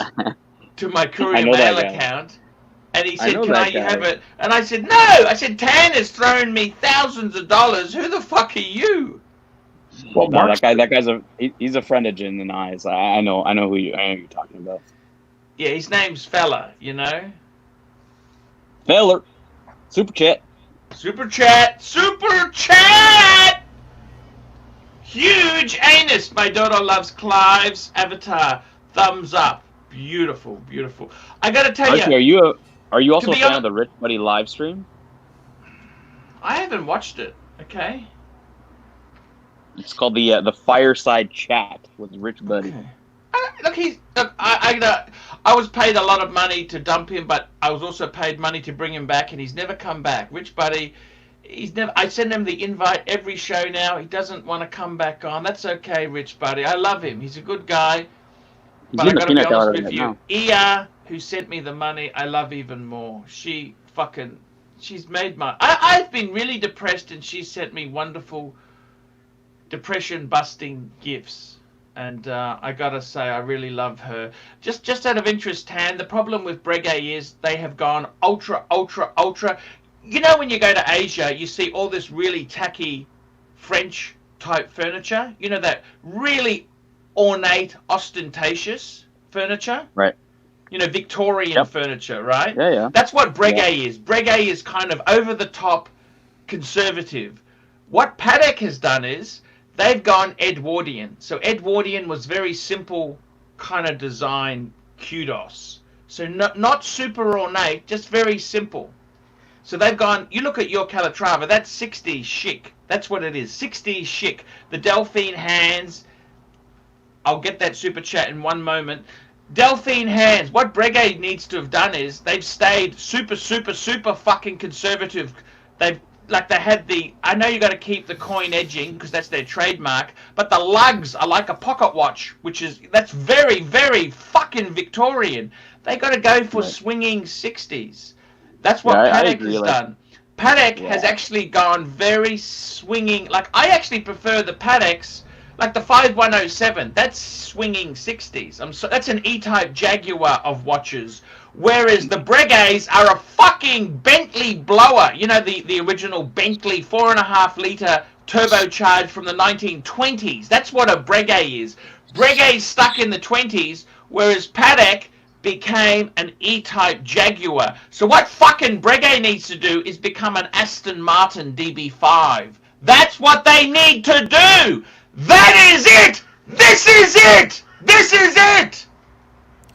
to my courier mail account, and he said, "Can I have it?" And I said, "No." I said, "Tan has thrown me thousands of dollars. Who the fuck are you?" Well, no, that guy's he's a friend of Jin and I's. I know who you're talking about. Yeah, his name's Fella. Feller. Super chat. Super chat. Super chat. Huge anus. My daughter loves Clive's avatar. Thumbs up. Beautiful, beautiful. I gotta tell Archie, you. are you also a be fan hon- of the Rich Buddy live stream? I haven't watched it. Okay. It's called the Fireside Chat with Rich Buddy. Okay. I was paid a lot of money to dump him, but I was also paid money to bring him back, and he's never come back. Rich Buddy, he's never. I send him the invite every show now. He doesn't want to come back on. That's okay, Rich Buddy. I love him. He's a good guy. But I in the gotta be peanut honest gallery with right you, now. Ia, who sent me the money, I love even more. She's made my. I've been really depressed, and she sent me wonderful depression-busting gifts. And I gotta say, I really love her. Just out of interest, Tan, the problem with Breguet is they have gone ultra, ultra, ultra. You know, when you go to Asia, you see all this really tacky French-type furniture. You know, that really ornate, ostentatious furniture. Right. You know, Victorian furniture, right? Yeah, yeah. That's what Breguet is. Breguet is kind of over-the-top conservative. What Patek has done is they've gone Edwardian. So Edwardian was very simple kind of design, kudos. So not super ornate, just very simple. So they've gone, you look at your Calatrava, that's 60s chic. That's what it is, 60s chic. The Delphine hands, I'll get that super chat in one moment. Delphine hands, what Breguet needs to have done is they've stayed super, super, super fucking conservative. They had the, I know you got to keep the coin edging because that's their trademark, but the lugs are like a pocket watch, that's very, very fucking Victorian. They got to go for swinging 60s. That's what Patek has done. Patek has actually gone very swinging. Like, I actually prefer the Pateks, like the 5107. That's swinging 60s. That's an E-type Jaguar of watches. Whereas the Breguets are a fucking Bentley blower. You know, the original Bentley 4.5 litre turbocharged from the 1920s. That's what a Breguet is. Breguet's stuck in the 20s, whereas Patek became an E-type Jaguar. So what fucking Breguet needs to do is become an Aston Martin DB5. That's what they need to do. That is it. This is it. This is it.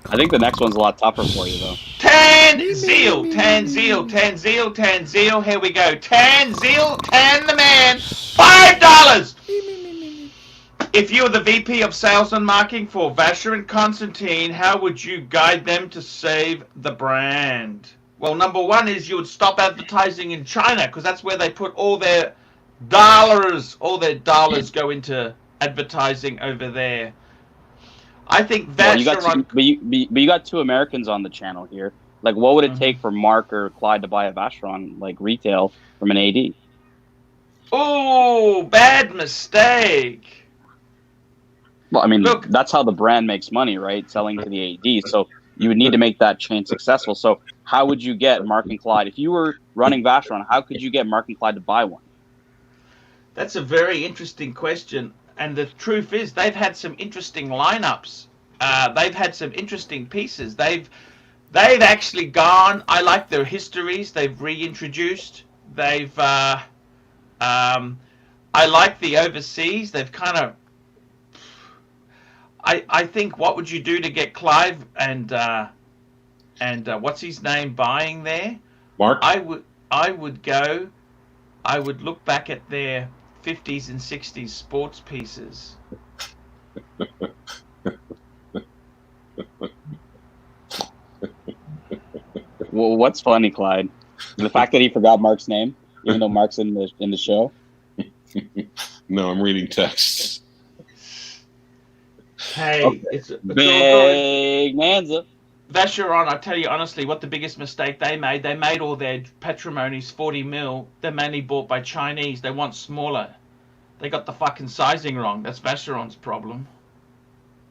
I think the next one's a lot tougher for you, though. Tanzil, Tanzil, Tanzil, Tanzil. Here we go. Tanzil, Tan the man. $5. If you were the VP of Sales and Marketing for Vacheron Constantin, how would you guide them to save the brand? Well, number one is you would stop advertising in China because that's where they put all their dollars. All their dollars go into advertising over there. I think Vacheron... But you got two Americans on the channel here. Like, what would it take for Mark or Clyde to buy a Vacheron, like, retail from an AD? Oh, bad mistake. Well, I mean, that's how the brand makes money, right? Selling to the AD. So you would need to make that chain successful. So how would you get Mark and Clyde? If you were running Vacheron, how could you get Mark and Clyde to buy one? That's a very interesting question. And the truth is, they've had some interesting lineups. They've had some interesting pieces. They've actually gone. I like their histories. They've reintroduced. I like the overseas. They've kind of. I think what would you do to get Clive and what's his name buying there? Mark? I would look back at their 50s and 60s sports pieces. Well, what's funny, Clyde? The fact that he forgot Mark's name, even though Mark's in the show. No, I'm reading texts. Hey, it's Big Nanza. Vacheron, I tell you honestly, what the biggest mistake they made all their patrimonies 40 mil. They're mainly bought by Chinese. They want smaller. They got the fucking sizing wrong. That's Vacheron's problem.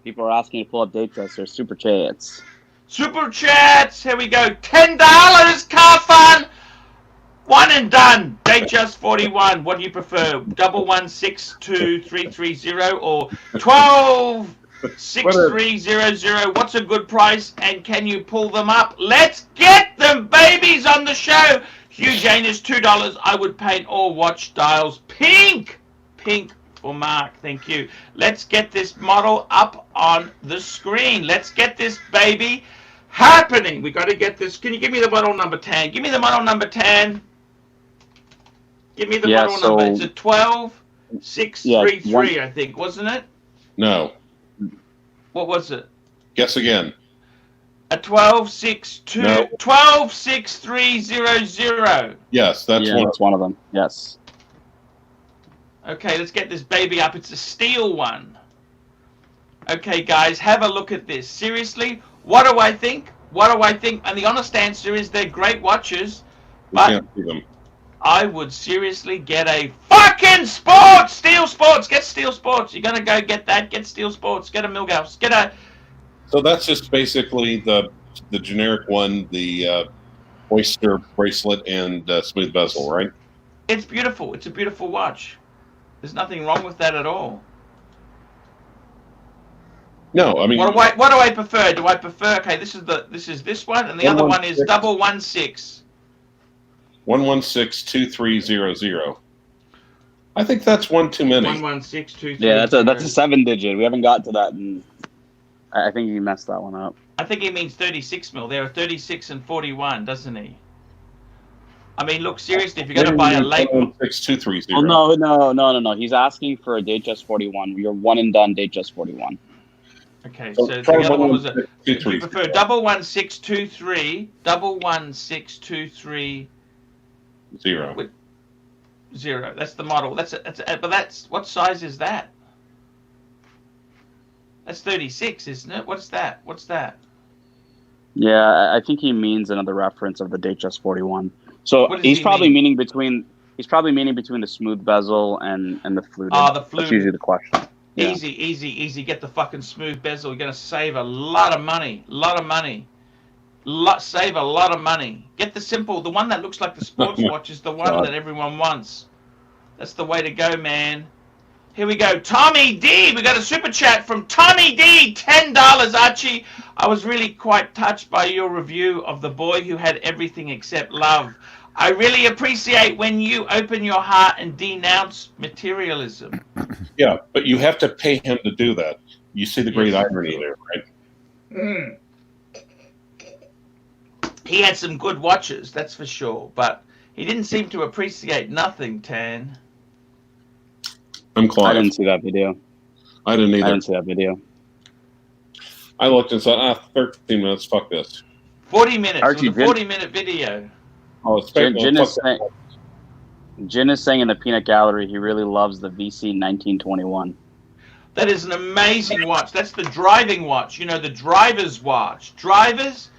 People are asking you to pull up Datejust or Super Chats. Super chats. Here we go. $10. Car fun. One and done. Datejust 41. What do you prefer? 1162 330 or 12 6300. What's a good price, and can you pull them up? Let's get them babies on the show. Hugh Janus, $2. I would paint all watch dials pink. Pink for Mark. Thank you. Let's get this model up on the screen. Let's get this baby happening. We got to get this. Can you give me the model number 10? Give me the model number 10. Give me the model number. It's a 12633, I think, wasn't it? No. What was it? Guess again. A 1263300. Yes, that's one. That's one of them. Yes. Okay, let's get this baby up. It's a steel one. Okay, guys, have a look at this. Seriously, what do I think? What do I think? And the honest answer is they're great watches, We can't see them. I would seriously get a fucking Sports! Steel Sports! Get Steel Sports! You're gonna go get that? Get Steel Sports. Get a Milgauss. Get a... So that's just basically the generic one, the oyster bracelet and smooth bezel, right? It's beautiful. It's a beautiful watch. There's nothing wrong with that at all. No, I mean... What do I prefer? Do I prefer... Okay, this is this one, and the other one is 116. 1162300. I think that's one too many. 11623. Yeah, that's a 7-digit. We haven't got to that, and I think you messed that one up. I think he means 36 mil. There are 36 and 41, doesn't he? I mean, look, seriously, if you're going to buy a late... 1162300. Oh, no. He's asking for a Datejust 41. You're one and done Datejust 41. Okay, So so try the other one was a... You 11623. prefer 11623, 11623... 0. 0. That's the model. But that's... What size is that? That's 36, isn't it? What's that? What's that? Yeah, I think he means another reference of the Datejust 41. So What does he's he probably mean? meaning between the smooth bezel and the fluted. Oh, the That's fluted. usually the question. Yeah. Easy. Get the fucking smooth bezel. You're going to save a lot of money. Save a lot of money. Get the simple. The one that looks like the sports watch is the one that everyone wants. That's the way to go, man. Here we go. Tommy D. We got a super chat from Tommy D. $10, Archie. I was really quite touched by your review of the boy who had everything except love. I really appreciate when you open your heart and denounce materialism. Yeah, but you have to pay him to do that. You see the great Yes. irony there, right? He had some good watches, that's for sure, but he didn't seem to appreciate nothing, Tan. I'm I Clive. didn't see that video. I didn't either. I didn't see that video. I looked and said, 13 minutes, fuck this. 40 minutes. Archie, It was a 40-minute video. Oh, it's Jin fuck is saying in the peanut gallery he really loves the VC 1921. That is an amazing watch. That's the driving watch. You know, the driver's watch. Drivers,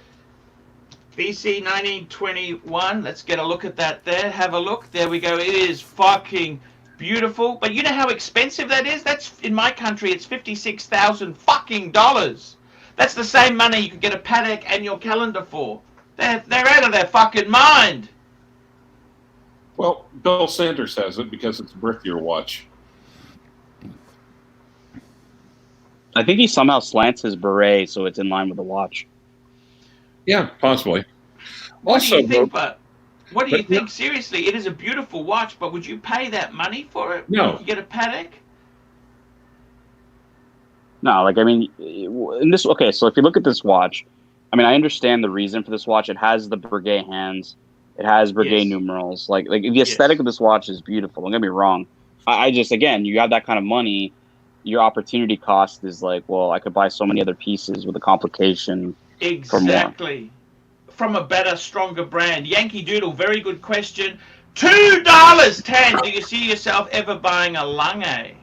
BC 1921. Let's get a look at that there. Have a look. There we go. It is fucking beautiful. But you know how expensive that is? That's, in my country, it's $56,000 fucking dollars. That's the same money you could get a Patek and your calendar for. They're out of their fucking mind. Well, Bill Sanders has it because it's a birth year watch. I think he somehow slants his beret so it's in line with the watch. Yeah, possibly. What do you think, but what do you think? Seriously, it is a beautiful watch, but would you pay that money for it? No. Would you get a Patek? No, like, I mean, in this, okay, so if you look at this watch, I mean, I understand the reason for this watch. It has the Breguet hands. It has Breguet Yes. numerals. Like the aesthetic of this watch is beautiful. Don't get me wrong. I just, again, you have that kind of money, your opportunity cost is like, well, I could buy so many other pieces with a complication. Exactly. From a better, stronger brand. Yankee Doodle, very good question. $2, Tan. Do you see yourself ever buying a Lange?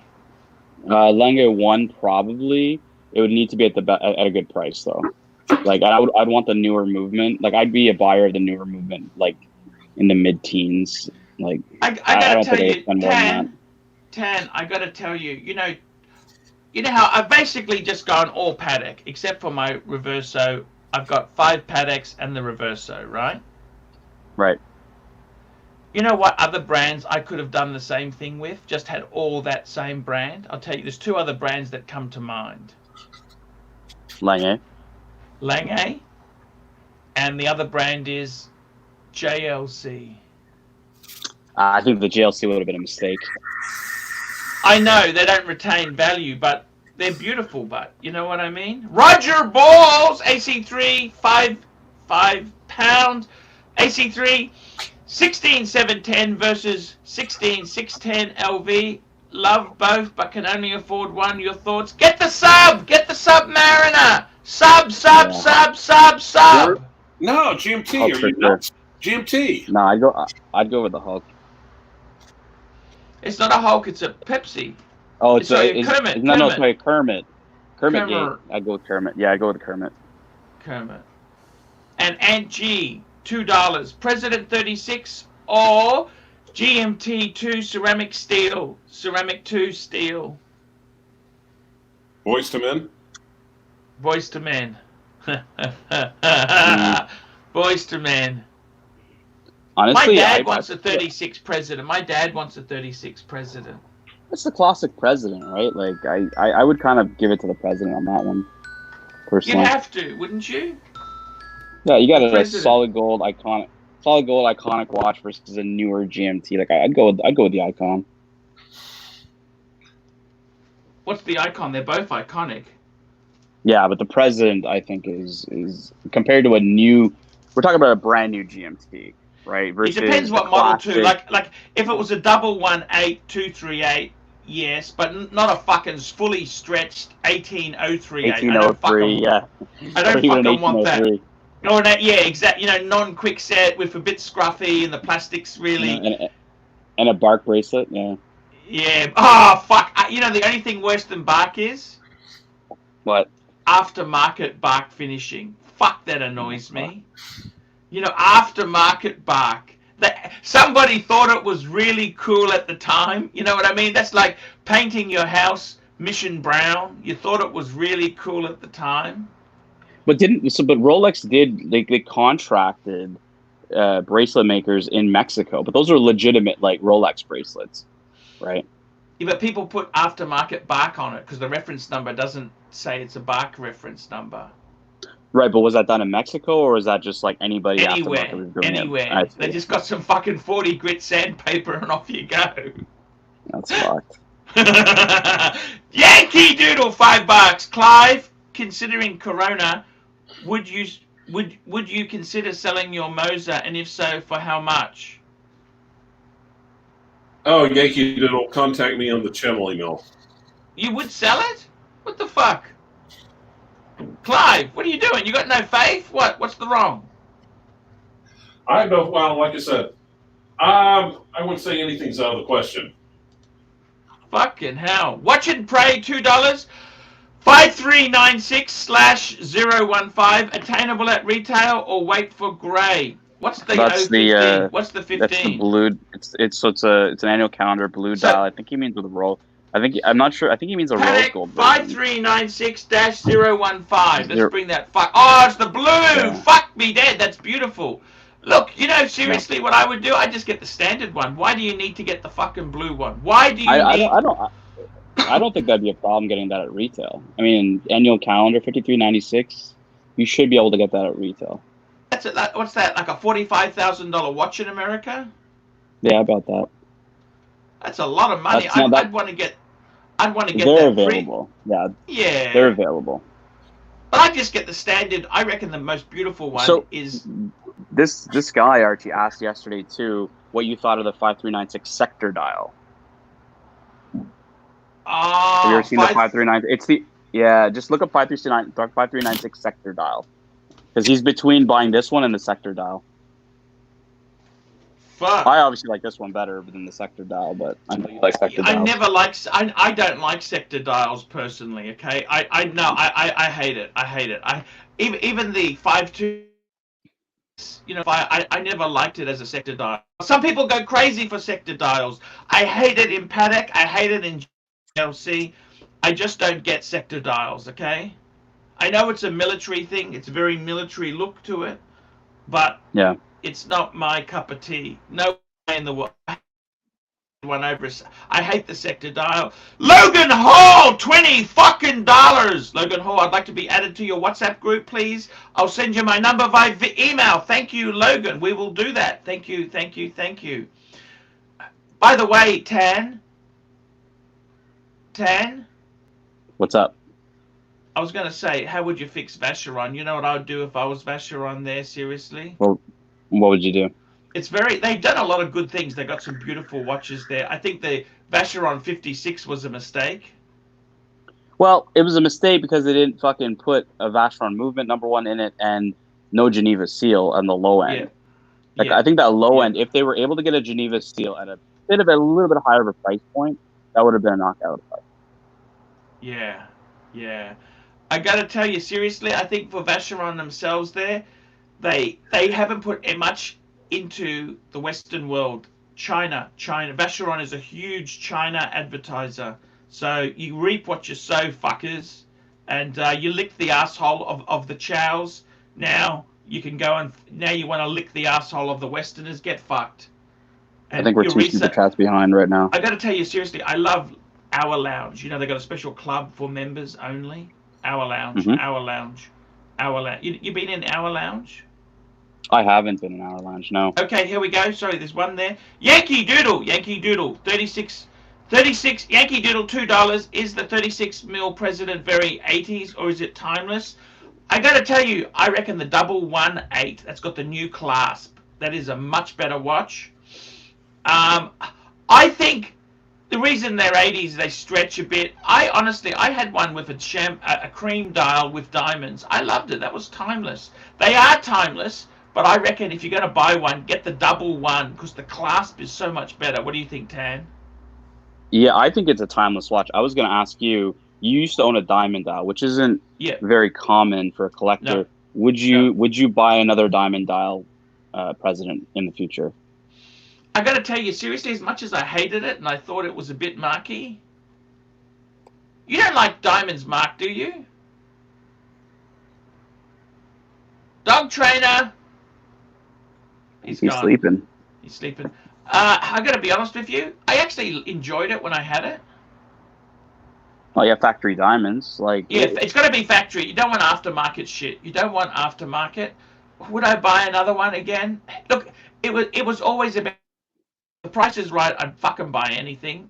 Lange 1, probably. It would need to be at a good price, though. Like, I'd want the newer movement. Like, I'd be a buyer of the newer movement, like, in the mid-teens. Like, I I gotta don't tell think I would you, spend more than Tan, I gotta tell you, you know how I've basically just gone all Patek, except for my Reverso. I've got 5 Pateks and the Reverso, right? Right. You know what other brands I could have done the same thing with? Just had all that same brand? I'll tell you, there's 2 other brands that come to mind. Lange. Lange. And the other brand is JLC. I think the JLC would have been a mistake. I know they don't retain value, but they're beautiful. But you know what I mean? Roger Balls AC3 5 pound AC3 16710 versus 16610 LV. Love both, but can only afford one. Your thoughts? Get the sub, Mariner. Sub. No, GMT. Hulk Are for you nuts? GMT. No, I'd go with the Hulk. It's not a Hulk, it's a Pepsi. Oh, it's Kermit. No, it's like Kermit. Kermit. Kermit. I'd go with Kermit. Yeah, I'd go with Kermit. Kermit. And Aunt G, $2. President 36 or GMT 2 ceramic steel. Ceramic 2 steel. Boys to men. Boys to men. Boys to men. Honestly, my dad wants a 36 president. My dad wants a 36 president. It's the classic president, right? Like I would kind of give it to the president on that one. Personally, You'd have to, wouldn't you? Yeah, you got a President. solid gold iconic watch versus a newer GMT. Like I'd go with the icon. What's the icon? They're both iconic. Yeah, but the president, I think, is compared to a new. We're talking about a brand new GMT, right? Versus It depends what the model too. classic- Like if it was a 18238, yes, but not a fucking fully stretched 18038. 1803, yeah. I don't Or even an fucking want that. 1803. Or that, yeah, exactly. You know, non-quick set with a bit scruffy and the plastics really. And a bark bracelet, yeah. Yeah. Oh fuck. You know the only thing worse than bark is What? aftermarket bark finishing. Fuck, that annoys me. You know, aftermarket bark. That somebody thought it was really cool at the time. You know what I mean? That's like painting your house Mission Brown. You thought it was really cool at the time. But Rolex did they contracted bracelet makers in Mexico, but those are legitimate like Rolex bracelets, right? Yeah, but people put aftermarket bark on it because the reference number doesn't say it's a bark reference number. Right, but was that done in Mexico or was that just like anybody Anywhere, aftermarket was doing anywhere. it? They just got some fucking 40 grit sandpaper and off you go. That's fucked. Yankee Doodle, $5. Clive, considering Corona, would you consider selling your Moser, and if so, for how much? Oh, Yankee Doodle, contact me on the channel email. You would sell it? What the fuck? Clive, what are you doing? You got no faith? What's the wrong? I know. Well, like I said, I wouldn't say anything's out of the question. Fucking hell. Watch and pray, $2. 5396/015. Attainable at retail or wait for grey. What's the That's 015? What's the 15? That's the blue. It's an annual calendar blue dial. I think he means with a roll. I'm not sure. I think he means a rose Patek gold. version. 5396-015. Let's bring that fuck. Oh, it's the blue. Yeah. Fuck me dead. That's beautiful. Look, you know, seriously, what I would do, I just get the standard one. Why do you need to get the fucking blue one? Why do you need? I don't think that'd be a problem getting that at retail. I mean, annual calendar $53.96. You should be able to get that at retail. What's that? Like a $45,000 watch in America? Yeah, about that. That's a lot of money. That's not I'd want to get. I'd want to get They're that free. available. Yeah, Yeah. they're available. But I just get the standard. I reckon the most beautiful one is. This guy Archie asked yesterday too what you thought of the 5396 sector dial. Have you ever seen the 5396? Just look up 5396 sector dial. Because he's between buying this one and the sector dial. Fuck. I obviously like this one better than the sector dial, but I know you like sector dials. I don't like sector dials personally. Okay, I hate it. I hate it. Even the 5.2. You know, I never liked it as a sector dial. Some people go crazy for sector dials. I hate it in Patek. I hate it in GLC. I just don't get sector dials. Okay, I know it's a military thing. It's a very military look to it, but yeah, it's not my cup of tea. No way in the world. one over. I hate the sector dial. Logan Hall, $20 Logan Hall, I'd like to be added to your WhatsApp group, please. I'll send you my number via email. Thank you, Logan. We will do that. Thank you, thank you, thank you. By the way, Tan. What's up? I was going to say, how would you fix Vacheron? You know what I would do if I was Vacheron there, seriously? Well, what would you do? They've done a lot of good things. They got some beautiful watches there. I think the Vacheron 56 was a mistake. Well, it was a mistake because they didn't fucking put a Vacheron movement #1 in it and no Geneva seal on the low end. Yeah. I think that low end, if they were able to get a Geneva seal at a little bit higher of a price point, that would have been a knockout fight. Yeah. I got to tell you, seriously, I think for Vacheron themselves there, they haven't put much into the Western world. China. Vacheron is a huge China advertiser. So you reap what you sow, fuckers. And you lick the asshole of the chows. Now you can go and now you want to lick the asshole of the Westerners. Get fucked. And I think we're two super chats behind right now. I got to tell you, seriously, I love Our Lounge. You know, they got a special club for members only. Our Lounge, Our Lounge, Our Lounge. You been in Our Lounge? I haven't been in Our Lounge, no. Okay, here we go. Sorry, there's one there. Yankee Doodle, 36 Yankee Doodle, $2. Is the 36 mil President very 80s or is it timeless? I got to tell you, I reckon the 118, that's got the new clasp. That is a much better watch. I think the reason they're 80s, they stretch a bit. I had one with a cream dial with diamonds. I loved it. That was timeless. They are timeless, but I reckon if you're going to buy one, get the 111 because the clasp is so much better. What do you think, Tan? Yeah, I think it's a timeless watch. I was going to ask you, you used to own a diamond dial, which isn't very common for a collector. No. Would you buy another diamond dial President in the future? I got to tell you, seriously, as much as I hated it and I thought it was a bit marky, you don't like diamonds, Mark, do you? Dog trainer. He's gone. Sleeping. He's sleeping. I got to be honest with you. I actually enjoyed it when I had it. Oh yeah, factory diamonds. It's got to be factory. You don't want aftermarket shit. You don't want aftermarket. Would I buy another one again? Look, it was always about the price is right. I'd fucking buy anything.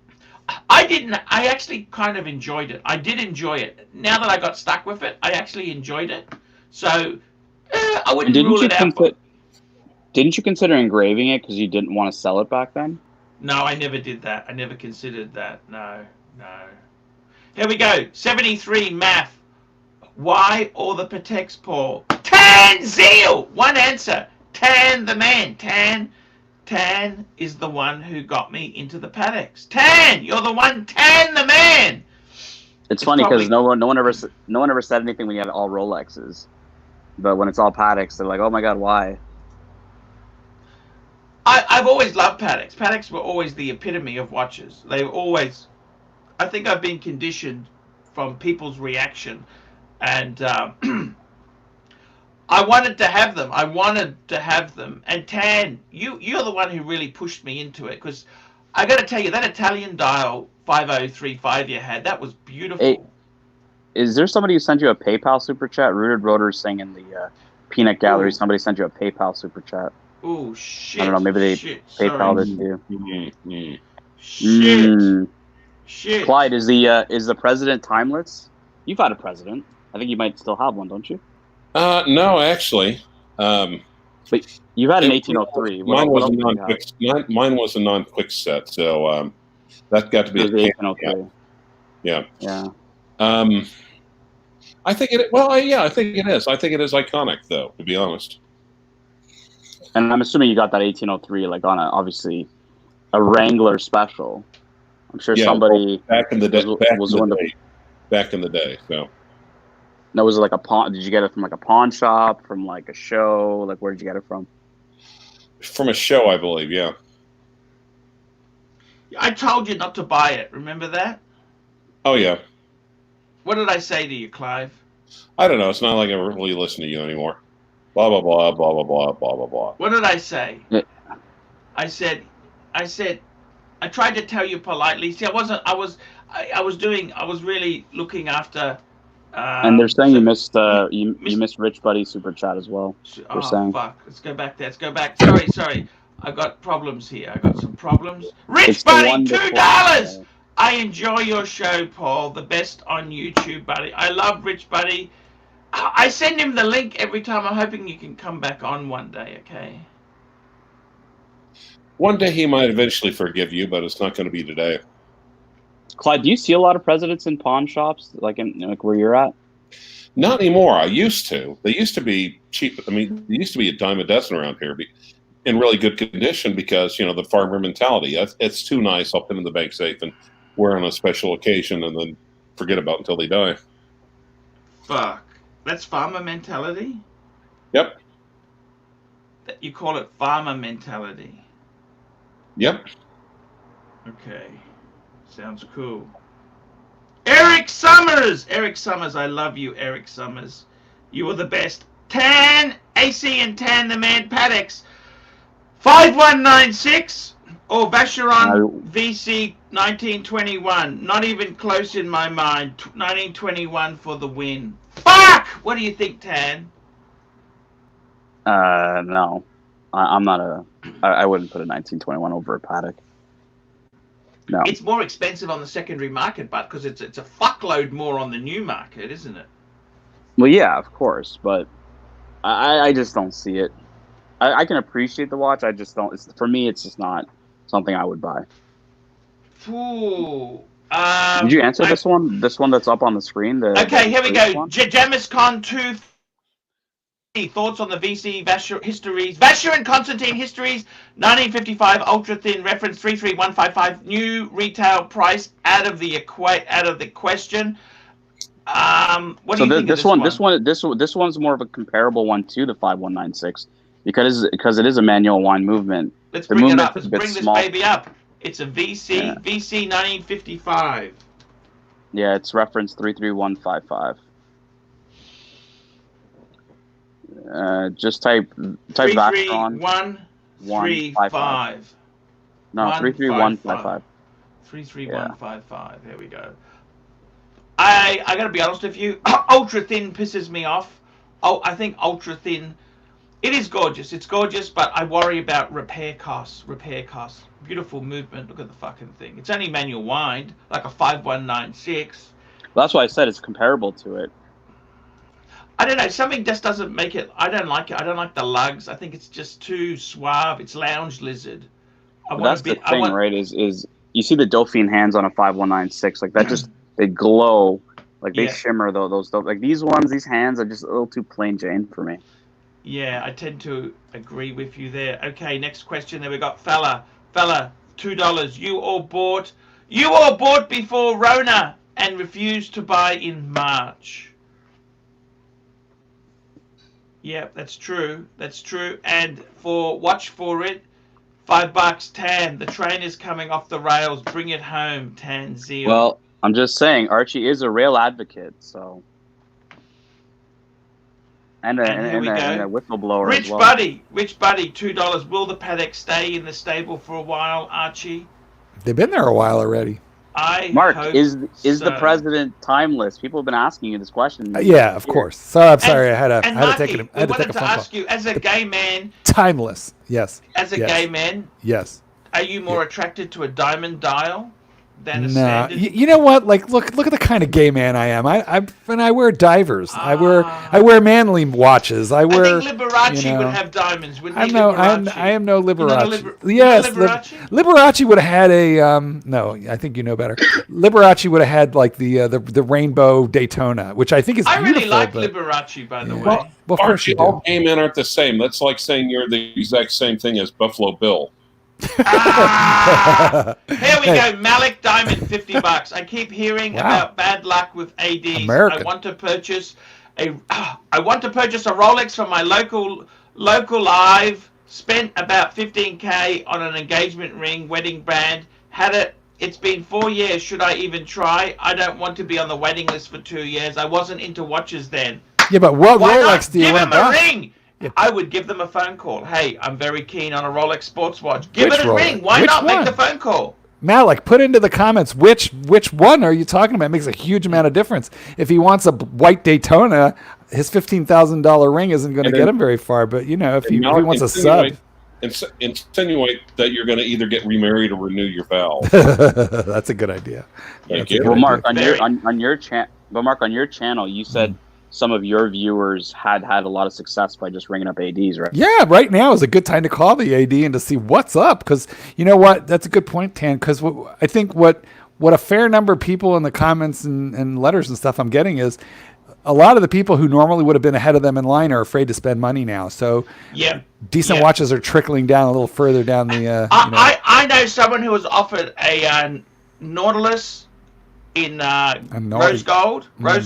I actually kind of enjoyed it. I did enjoy it. Now that I got stuck with it, I actually enjoyed it. So I wouldn't rule it out. Didn't you consider engraving it because you didn't want to sell it back then? No, I never did that. I never considered that. No. Here we go. 73 math. Why all the Pateks, Paul? Tan Zeal! One answer. Tan the man. Tan is the one who got me into the Pateks. Tan, you're the one. Tan the man. It's funny because no one ever said anything when you had all Rolexes, but when it's all Pateks, they're like, "Oh my god, why?" I've always loved Pateks. Pateks were always the epitome of watches. They were always. I think I've been conditioned from people's reaction, and I wanted to have them. And Tan, you're the one who really pushed me into it because I got to tell you that Italian dial 5035 you had, that was beautiful. Hey, is there somebody who sent you a PayPal super chat? Rooted Rotors saying in the Peanut Gallery, somebody sent you a PayPal super chat. Oh shit! I don't know. Maybe they PayPal it to you. Shit. Clyde, is the president timeless? You've had a president. I think you might still have one, don't you? No, actually. But you had an 1803. Mine was a non-quick set, so that got to be a 1803. Yeah. I think it. Well, I think it is. I think it is iconic, though. To be honest. And I'm assuming you got that 1803 like on obviously a Wrangler special. I'm sure somebody back in the day. Back in the day. So. No, was it like a pawn? Did you get it from like a pawn shop, from like a show? Like where did you get it from? From a show, I believe. Yeah. I told you not to buy it. Remember that? Oh yeah. What did I say to you, Clive? I don't know. It's not like I really listen to you anymore. Blah blah blah blah blah blah blah blah blah. What did I say? Yeah. I said, I tried to tell you politely. See, I wasn't. I was really looking after. And they're saying you missed you missed Rich Buddy super chat as well. They're saying. Fuck. Let's go back there. Let's go back. Sorry. I got problems here. I got some problems. Rich It's Buddy, $2. I enjoy your show, Paul. The best on YouTube, buddy. I love Rich Buddy. I send him the link every time. I'm hoping you can come back on one day, okay? One day he might eventually forgive you, but it's not going to be today. Clyde, do you see a lot of presidents in pawn shops, like where you're at? Not anymore. I used to. They used to be cheap. I mean, they used to be a dime a dozen around here, in really good condition because the farmer mentality. It's too nice. I'll put it in the bank safe and wear on a special occasion, and then forget about it until they die. Fuck. That's farmer mentality? Yep. You call it farmer mentality? Yep. Okay. Sounds cool. Eric Summers! Eric Summers, I love you, Eric Summers. You are the best. Tan, AC and Tan the Man Pateks. 5196 or Vacheron VC 1921. Not even close in my mind. 1921 for the win. Fuck! What do you think, Tan? No. I'm not I wouldn't put a 1921 over a Patek. No. It's more expensive on the secondary market, but because it's a fuckload more on the new market, isn't it? Well, yeah, of course, but I just don't see it. I can appreciate the watch. I just don't. For me, it's just not something I would buy. Ooh. Did you answer this one? This one that's up on the screen? Okay, here we go. Jamiscon 2. Thoughts on the VC histories. Vacheron Constantin histories. 1955 ultra thin reference 33155. New retail price out of the question. What do you think of this one? This one's more of a comparable one to the 5196 because it is a manual wind movement. Let's bring it up. Let's bring this baby up. It's a VC. Yeah. VC 1955. Yeah, it's reference 33155. Just type Vacheron 135. No, 33155. 33155. There we go. I gotta be honest with you. Ultra thin pisses me off. Oh, I think ultra thin. It is gorgeous. It's gorgeous, but I worry about repair costs. Beautiful movement. Look at the fucking thing. It's only manual wind, like a 5196. Well, that's why I said it's comparable to it. I don't know. Something just doesn't make it. I don't like it. I don't like the lugs. I think it's just too suave. It's lounge lizard. That's the thing, right? Is you see the Dauphine hands on a 5196 like that? Just they glow, like they shimmer. Though those like these ones, these hands are just a little too plain Jane for me. Yeah, I tend to agree with you there. Okay, next question. There we got fella, $2. You all bought before Rona and refused to buy in March. Yeah, that's true. And watch for it, $5. Tan. The train is coming off the rails. Bring it home, Tan Zeal. Well, I'm just saying, Archie is a rail advocate, so. And a whistleblower Rich as well. Rich Buddy, $2. Will the Patek stay in the stable for a while, Archie? They've been there a while already. Mark, is the president timeless? People have been asking you this question. Yeah, of course. So I'm sorry, I had to take a phone call. Ask you, as a gay man. Timeless, yes. As a gay man. Yes. Are you more attracted to a diamond dial than a standard? You know what? Like, look at the kind of gay man I am. I wear divers. I wear manly watches. I think Liberace would have diamonds. Wouldn't he? I am no Liberace. Yes, Liberace would have had a no. I think you know better. Liberace would have had like the rainbow Daytona, which I think is beautiful. I really like Liberace, by the way. Well, of course you do. All gay men aren't the same. That's like saying you're the exact same thing as Buffalo Bill. Here we go, Malik Diamond, $50. I keep hearing about bad luck with ADs. American. I want to purchase a Rolex from my local live. Spent about $15K on an engagement ring, wedding band. Had it. It's been 4 years. Should I even try? I don't want to be on the waiting list for 2 years. I wasn't into watches then. Yeah, but what Rolex do you want? Give him a ring. Yeah. I would give them a phone call. Hey, I'm very keen on a Rolex sports watch. Give it a ring. Why not make the phone call? Malik, put into the comments which one are you talking about? It makes a huge amount of difference. If he wants a white Daytona, his $15,000 ring isn't going to get him very far. But if he wants a sub, insinuate that you're going to either get remarried or renew your vows. that's a good idea. Thank you. Well, Mark, on your channel, you said some of your viewers had a lot of success by just ringing up ADs, right? Yeah, right now is a good time to call the AD and to see what's up. Because you know what? That's a good point, Tan. Because I think what a fair number of people in the comments and letters and stuff I'm getting is a lot of the people who normally would have been ahead of them in line are afraid to spend money now. So decent watches are trickling down a little further down the. I know someone who was offered a Nautilus in rose gold, not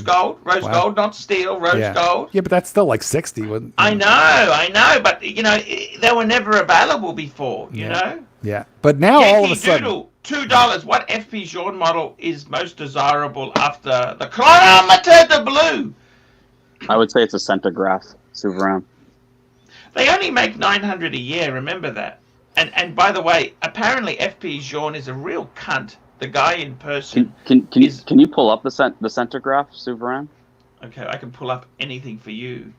steel, rose gold. Yeah, but that's still like 60. I know, but they were never available before. You know. Yeah, but now Yankee all of a sudden, Doodle, $2. What FP Journe model is most desirable after the Chronometer de Blue? I would say it's a Centigraph Souverain. They only make 900 a year. Remember that. And by the way, apparently FP Journe is a real cunt. The guy in person. Can you pull up the Centigraph Souverain? Okay, I can pull up anything for you.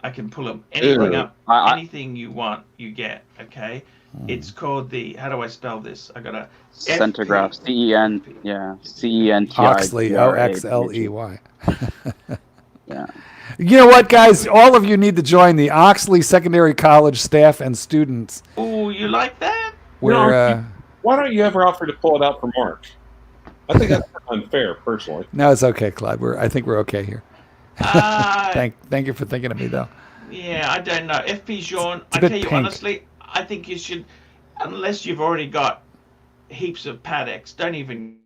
I can pull up anything up. Anything you want, you get. Okay. It's called the. How do I spell this? I gotta. Centigraph. CEN. Yeah. CENTI. Oxley. OXLEY. Yeah. You know what, guys? All of you need to join the Oxley Secondary College staff and students. Oh, you like that? Where? Why don't you ever offer to pull it out for Mark? I think that's unfair, personally. No, it's okay, Clyde. I think we're okay here. Thank you for thinking of me, though. Yeah, I don't know. FP Journe, I tell you honestly, I think you should, unless you've already got heaps of Pateks, don't even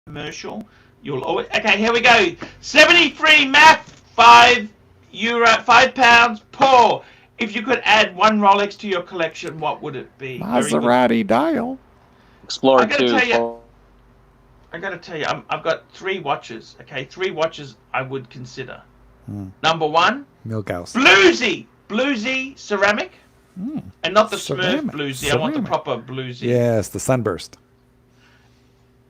commercial. You'll always. Okay, here we go. 73 math, €5, £5. Paul, if you could add one Rolex to your collection, what would it be? Maserati dial. Explorer 2. I gotta tell you, I've got 3 watches. Okay, 3 watches I would consider. Number 1, Milgauss. Bluesy ceramic, and not the Smurf Bluesy. I want the proper Bluesy. Yes, the Sunburst.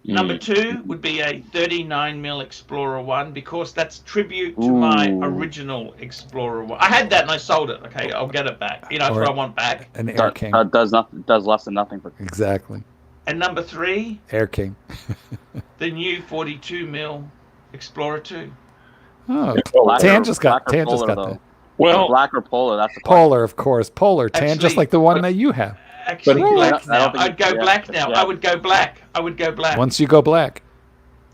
Number 2 would be a 39mm Explorer 1 because that's tribute to my original Explorer 1. I had that and I sold it. Okay, I'll get it back. That's what I want back. An Air King. Does less than nothing for. Exactly. And number 3, Air King. the new 42mm Explorer 2. Oh, Tan just got that. Well, black or polar. That's the Polar, of course. Polar Tan, just like the one that you have. Actually, black now. I'd go black now. I would go black. Once you go black.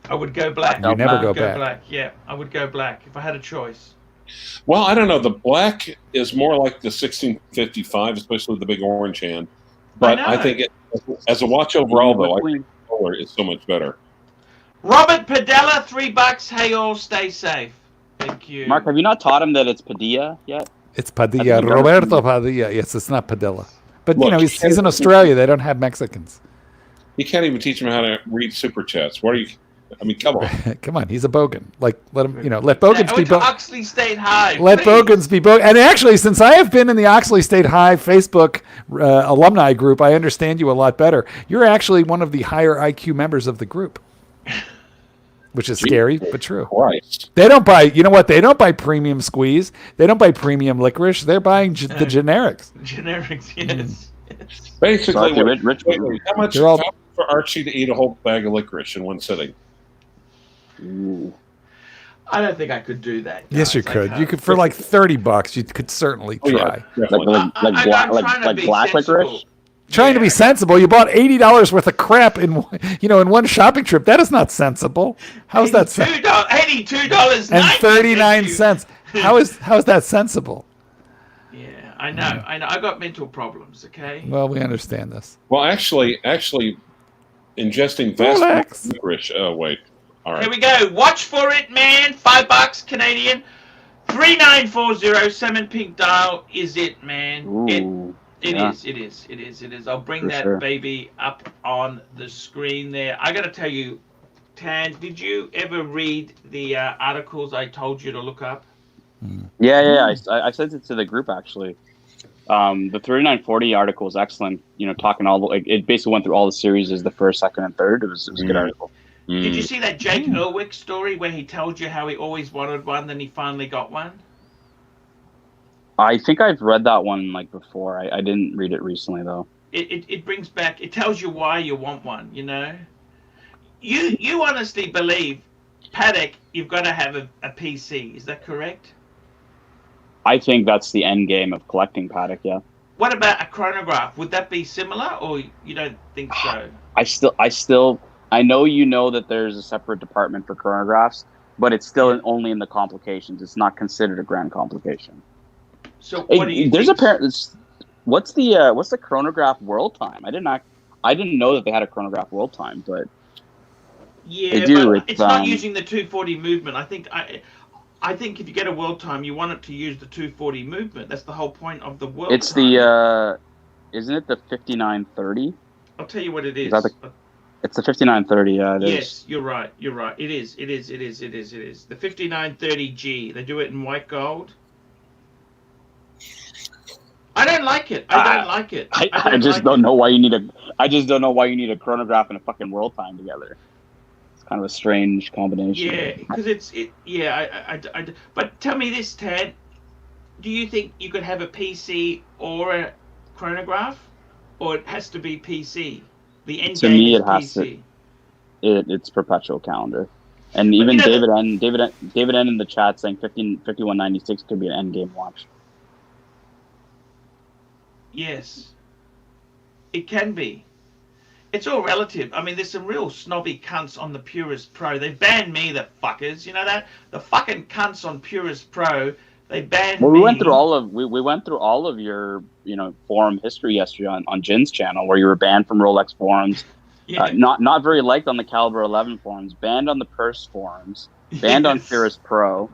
I would go black. You never go back. Yeah, I would go black if I had a choice. Well, I don't know. The black is more like the 1655, especially the big orange hand. But I think as a watch overall, though, I think color is so much better. Robert Padella, $3. Hey, all, stay safe. Thank you. Mark, have you not taught him that it's Padilla yet? It's Padilla. Roberto Padilla. Yes, it's not Padilla. But, look, he's in Australia. They don't have Mexicans. You can't even teach him how to read super chats. What are you... I mean, come on. Come on, he's a bogan. Like, let him, let bogans be bogans. Oxley State High. Let bogans be bogans. And actually, since I have been in the Oxley State High Facebook alumni group, I understand you a lot better. You're actually one of the higher IQ members of the group, which is scary, but true. Christ. They don't buy, you know what? They don't buy premium squeeze. They don't buy premium licorice. They're buying the generics. Generics, yes. Basically, how much for Archie to eat a whole bag of licorice in one sitting? Ooh. I don't think I could do that. Yes, you could. You could for like $30. You could certainly try. Like black licorice. Trying to be sensible. You bought $80 worth of crap in one shopping trip. That is not sensible. How is that sensible? $82 and 39 cents. How is that sensible? Yeah, I know. I got mental problems. Okay. Well, we understand this. Well, actually, ingesting vast licorice. Oh wait. All right. Here we go. Watch for it, man. $5 Canadian. 3940 Salmon Pink dial. Is it, man? Ooh, It is. I'll bring that baby up on the screen there. I got to tell you, Tan, did you ever read the articles I told you to look up? Yeah. I sent it to the group, actually. The 3940 article was excellent. You know, talking all the, like, it basically went through all the series as the first, second, and third. It was a good article. Did you see that Jake Erwick story where he told you how he always wanted one, then he finally got one? I think I've read that one like before. I didn't read it recently though. It brings back. It tells you why you want one. You know, you honestly believe, Patek, you've got to have a PC. Is that correct? I think that's the end game of collecting Patek. Yeah. What about a chronograph? Would that be similar, or you don't think so? I know you know that there's a separate department for chronographs, but it's still only in the complications. It's not considered a grand complication. So what do you there's think? What's the chronograph world time? I didn't know that they had a chronograph world time, but yeah, they do. But it's not using the 240 movement. I think if you get a world time, you want it to use the 240 movement. That's the whole point of the world it's time. Isn't it the 5930? I'll tell you what it is. It's the 5930. Yeah, it is. Yes, you're right. You're right. It is. The 5930G. They do it in white gold. I don't like it. I don't like it. I just don't know why you need a chronograph and a fucking world time together. It's kind of a strange combination. Yeah, because but tell me this, Tad. Do you think you could have a PC or a chronograph, or it has to be PC? The end to game me, is it has PC. It's perpetual calendar, and even David N in the chat saying 5196 could be an end game watch. Yes, it can be. It's all relative. I mean, there's some real snobby cunts on the Purist Pro. They banned me, the fuckers. You know that? The fucking cunts on Purist Pro. They banned me. We went through all of your forum history yesterday on Jin's channel, where you were banned from Rolex forums, not very liked on the Caliber 11 forums, banned on the Purse forums, banned on Purist Pro.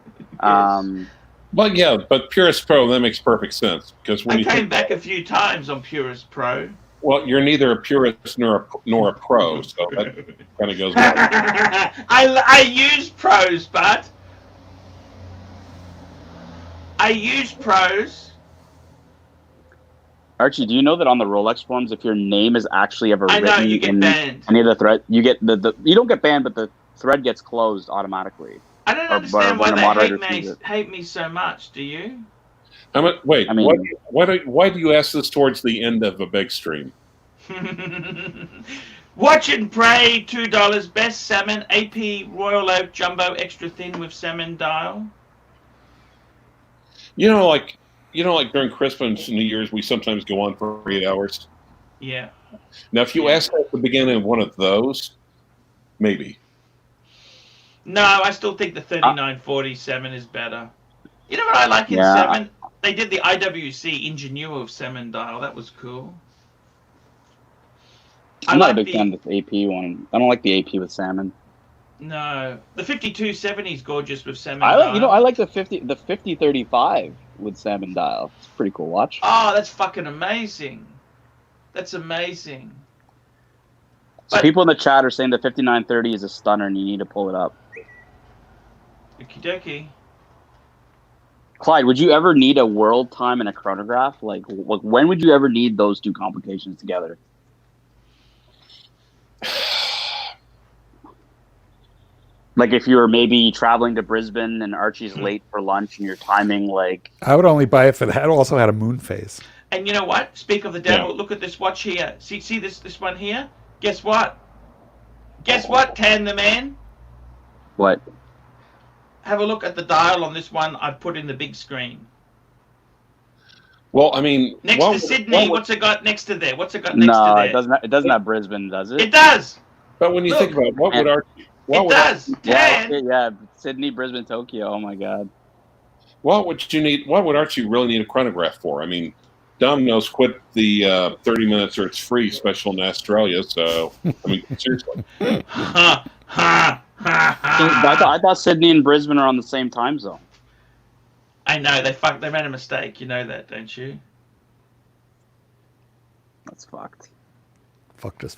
Well, yeah, but Purist Pro, that makes perfect sense because when I came back a few times on Purist Pro. Well, you're neither a purist nor a pro, so that kind of goes. I use pros, but I use pros. Archie, do you know that on the Rolex forums, if your name is actually ever written you get in banned. any of the thread, you get you don't get banned, but the thread gets closed automatically. I don't understand why they hate me so much. Do you? Why do you ask this towards the end of a big stream? Watch and pray, $2. Best salmon, AP Royal Oak Jumbo Extra Thin with salmon dial. Like during Christmas and New Year's, we sometimes go on for 8 hours. Yeah. Now, if you ask at the beginning of one of those, maybe. No, I still think the 3947 is better. You know what I like in salmon? They did the IWC Ingenue of salmon dial. That was cool. I'm not a big fan of the AP one. I don't like the AP with salmon. No, the 5270 is gorgeous with salmon dial. I like the 5035 with salmon dial. It's a pretty cool watch. Oh, that's fucking amazing. That's amazing. So people in the chat are saying the 5930 is a stunner and you need to pull it up. Okie dokie. Clyde, would you ever need a world time and a chronograph? Like when would you ever need those two complications together? Like if you were maybe traveling to Brisbane and Archie's late for lunch and you're timing like... I would only buy it for that. It also had a moon phase. And you know what? Speak of the devil, look at this watch here. See this one here? Guess what? Guess what, Tan the man? What? Have a look at the dial on this one I put in the big screen. Well, I mean... Next to Sydney, what's it got next to there? What's it got next to there? No, it doesn't have Brisbane, does it? It does! But when you think about it, what would Archie... It does! Yeah, Sydney, Brisbane, Tokyo, oh my god. What would you need? What would Archie really need a chronograph for? I mean, Domino's quit the 30 minutes or it's free special in Australia, so, I mean, seriously. I thought Sydney and Brisbane are on the same time zone. I know, they made a mistake. You know that, don't you? That's fucked.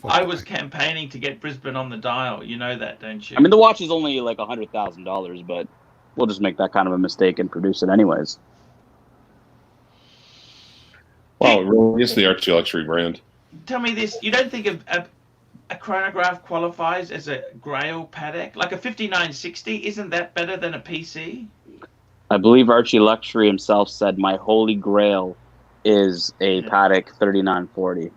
I was campaigning to get Brisbane on the dial. You know that, don't you? I mean, the watch is only like $100,000, but we'll just make that kind of a mistake and produce it anyways. Well, it really is the Archielxuury brand. Tell me this: you don't think a chronograph qualifies as a Grail Patek? Like a 5960, isn't that better than a PC? I believe Archielxuury himself said, "My holy grail is a Patek 3940."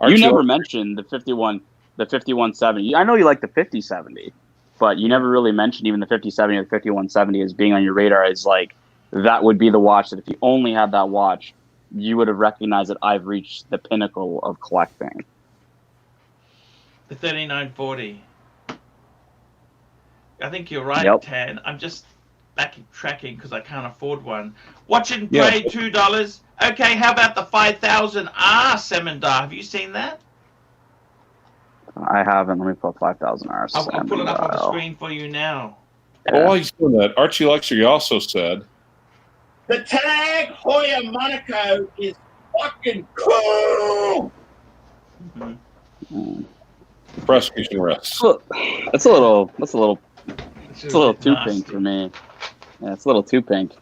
You never mentioned the 5170. I know you like the 5070, but you never really mentioned even the 5070 or the 5170 as being on your radar. As like that would be the watch that if you only had that watch, you would have recognized that I've reached the pinnacle of collecting. The 3940. I think you're right, Yep. Tan. I'm just backtracking because I can't afford one. Watch and pray, $2. Okay, how about the 5000R Semendar? Have you seen that? I haven't. Let me put 5000 hours. I'll pull it up on the screen for you now. Oh, while he's doing that, Archielxuury also said, The Tag Heuer Monaco is fucking cool. prosecution rests. That's a little too nasty. pink for me. Yeah, it's a little too pink.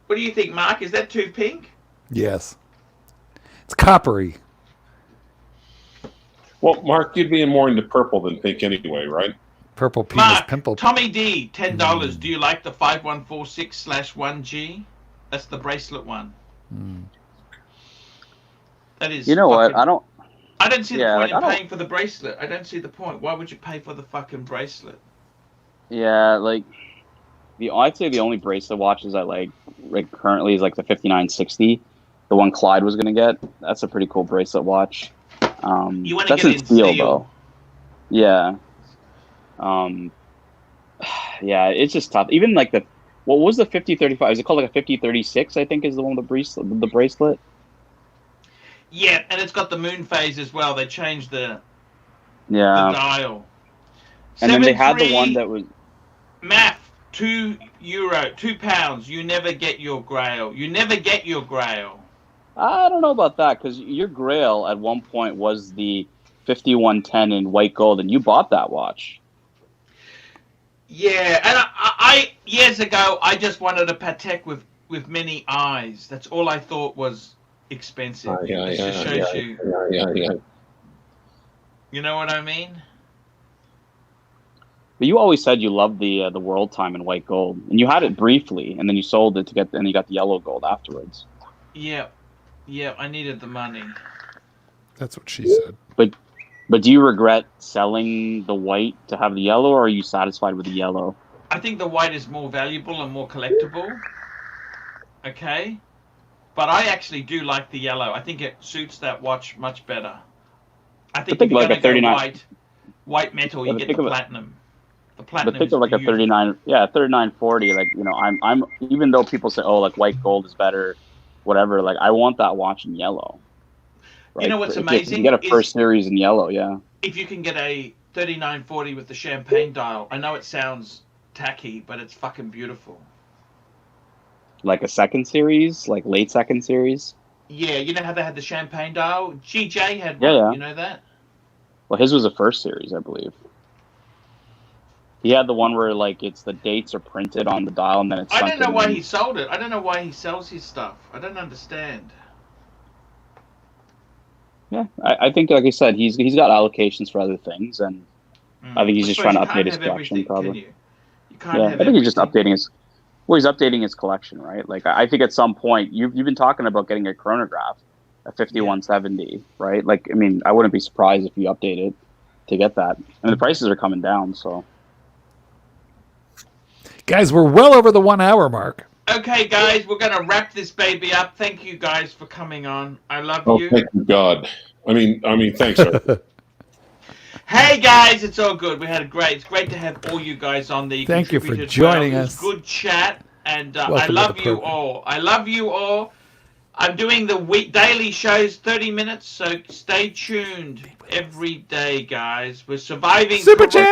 What do you think, Mark? Is that too pink? Yes. It's coppery. Well, Mark, you'd be more into purple than pink anyway, right? Purple penis Mark, pimple. Tommy D, $10. Do you like the 5146/1G? That's the bracelet one. That is. You know what? fucking- I don't I don't see the Yeah, point like, in I don't- paying for the bracelet. I don't see the point. Why would you pay for the fucking bracelet? Yeah, like I'd say the only bracelet watches I like currently is like the 5960, the one Clyde was gonna get. That's a pretty cool bracelet watch. You want to That's get in in steel steel. though. Yeah. Yeah, it's just tough. Even like what was the 5035? Is it called like a 5036? I think is the one with the bracelet. Yeah, and it's got the moon phase as well. They changed the Yeah. dial. And then they had the 7.3 one that was MAF, €2, £2. You never get your Grail. You never get your Grail. I don't know about that because your Grail at one point was the 5110 in white gold, and you bought that watch. Yeah, and I years ago I just wanted a Patek with many eyes. That's all I thought was expensive. It just shows you. Yeah. You know what I mean? But you always said you loved the world time in white gold, and you had it briefly, and then you sold it and you got the yellow gold afterwards. Yeah, I needed the money. That's what she said. But do you regret selling the white to have the yellow, or are you satisfied with the yellow? I think the white is more valuable and more collectible. Okay, but I actually do like the yellow. I think it suits that watch much better. I think if you're like gonna a 39 go white metal, you but get think the of it- platinum. The But platinum think is of like a beautiful. 3940. Like I'm even though people say like white gold is better, whatever. Like I want that watch in yellow. You know what's If amazing You get a is- first series in yellow, yeah. If you can get a 3940 with the champagne dial, I know it sounds tacky, but it's fucking beautiful. Like a second series, like late second series. Yeah, you know how they had the champagne dial? GJ had one, Yeah. you know that? Well, his was a first series, I believe. He had the one where like it's the dates are printed on the dial and then it's. I don't know why in. he sold it. I don't know why he sells his stuff. I don't understand. Yeah, I think like I said, he's got allocations for other things, and I think he's just trying to update his collection, probably. You can't Yeah, have I think he's just everything. updating his. Well, he's updating his collection, right? Like I think at some point you've been talking about getting a chronograph, a 5170, right? Like I mean, I wouldn't be surprised if you update it to get that. And the prices are coming down, so. Guys, we're well over the 1 hour mark. Okay, guys, we're going to wrap this baby up. Thank you guys for coming on. I love Oh, you. thank you, God. I mean, thanks. Sir. Hey guys, it's all good. It's great to have all you guys on there. Thank you for contributed joining well. It was us. good chat, and I Welcome to love the you program. all. I love you all. I'm doing the daily shows, 30 minutes, so stay tuned every day, guys. We're surviving. Super chat.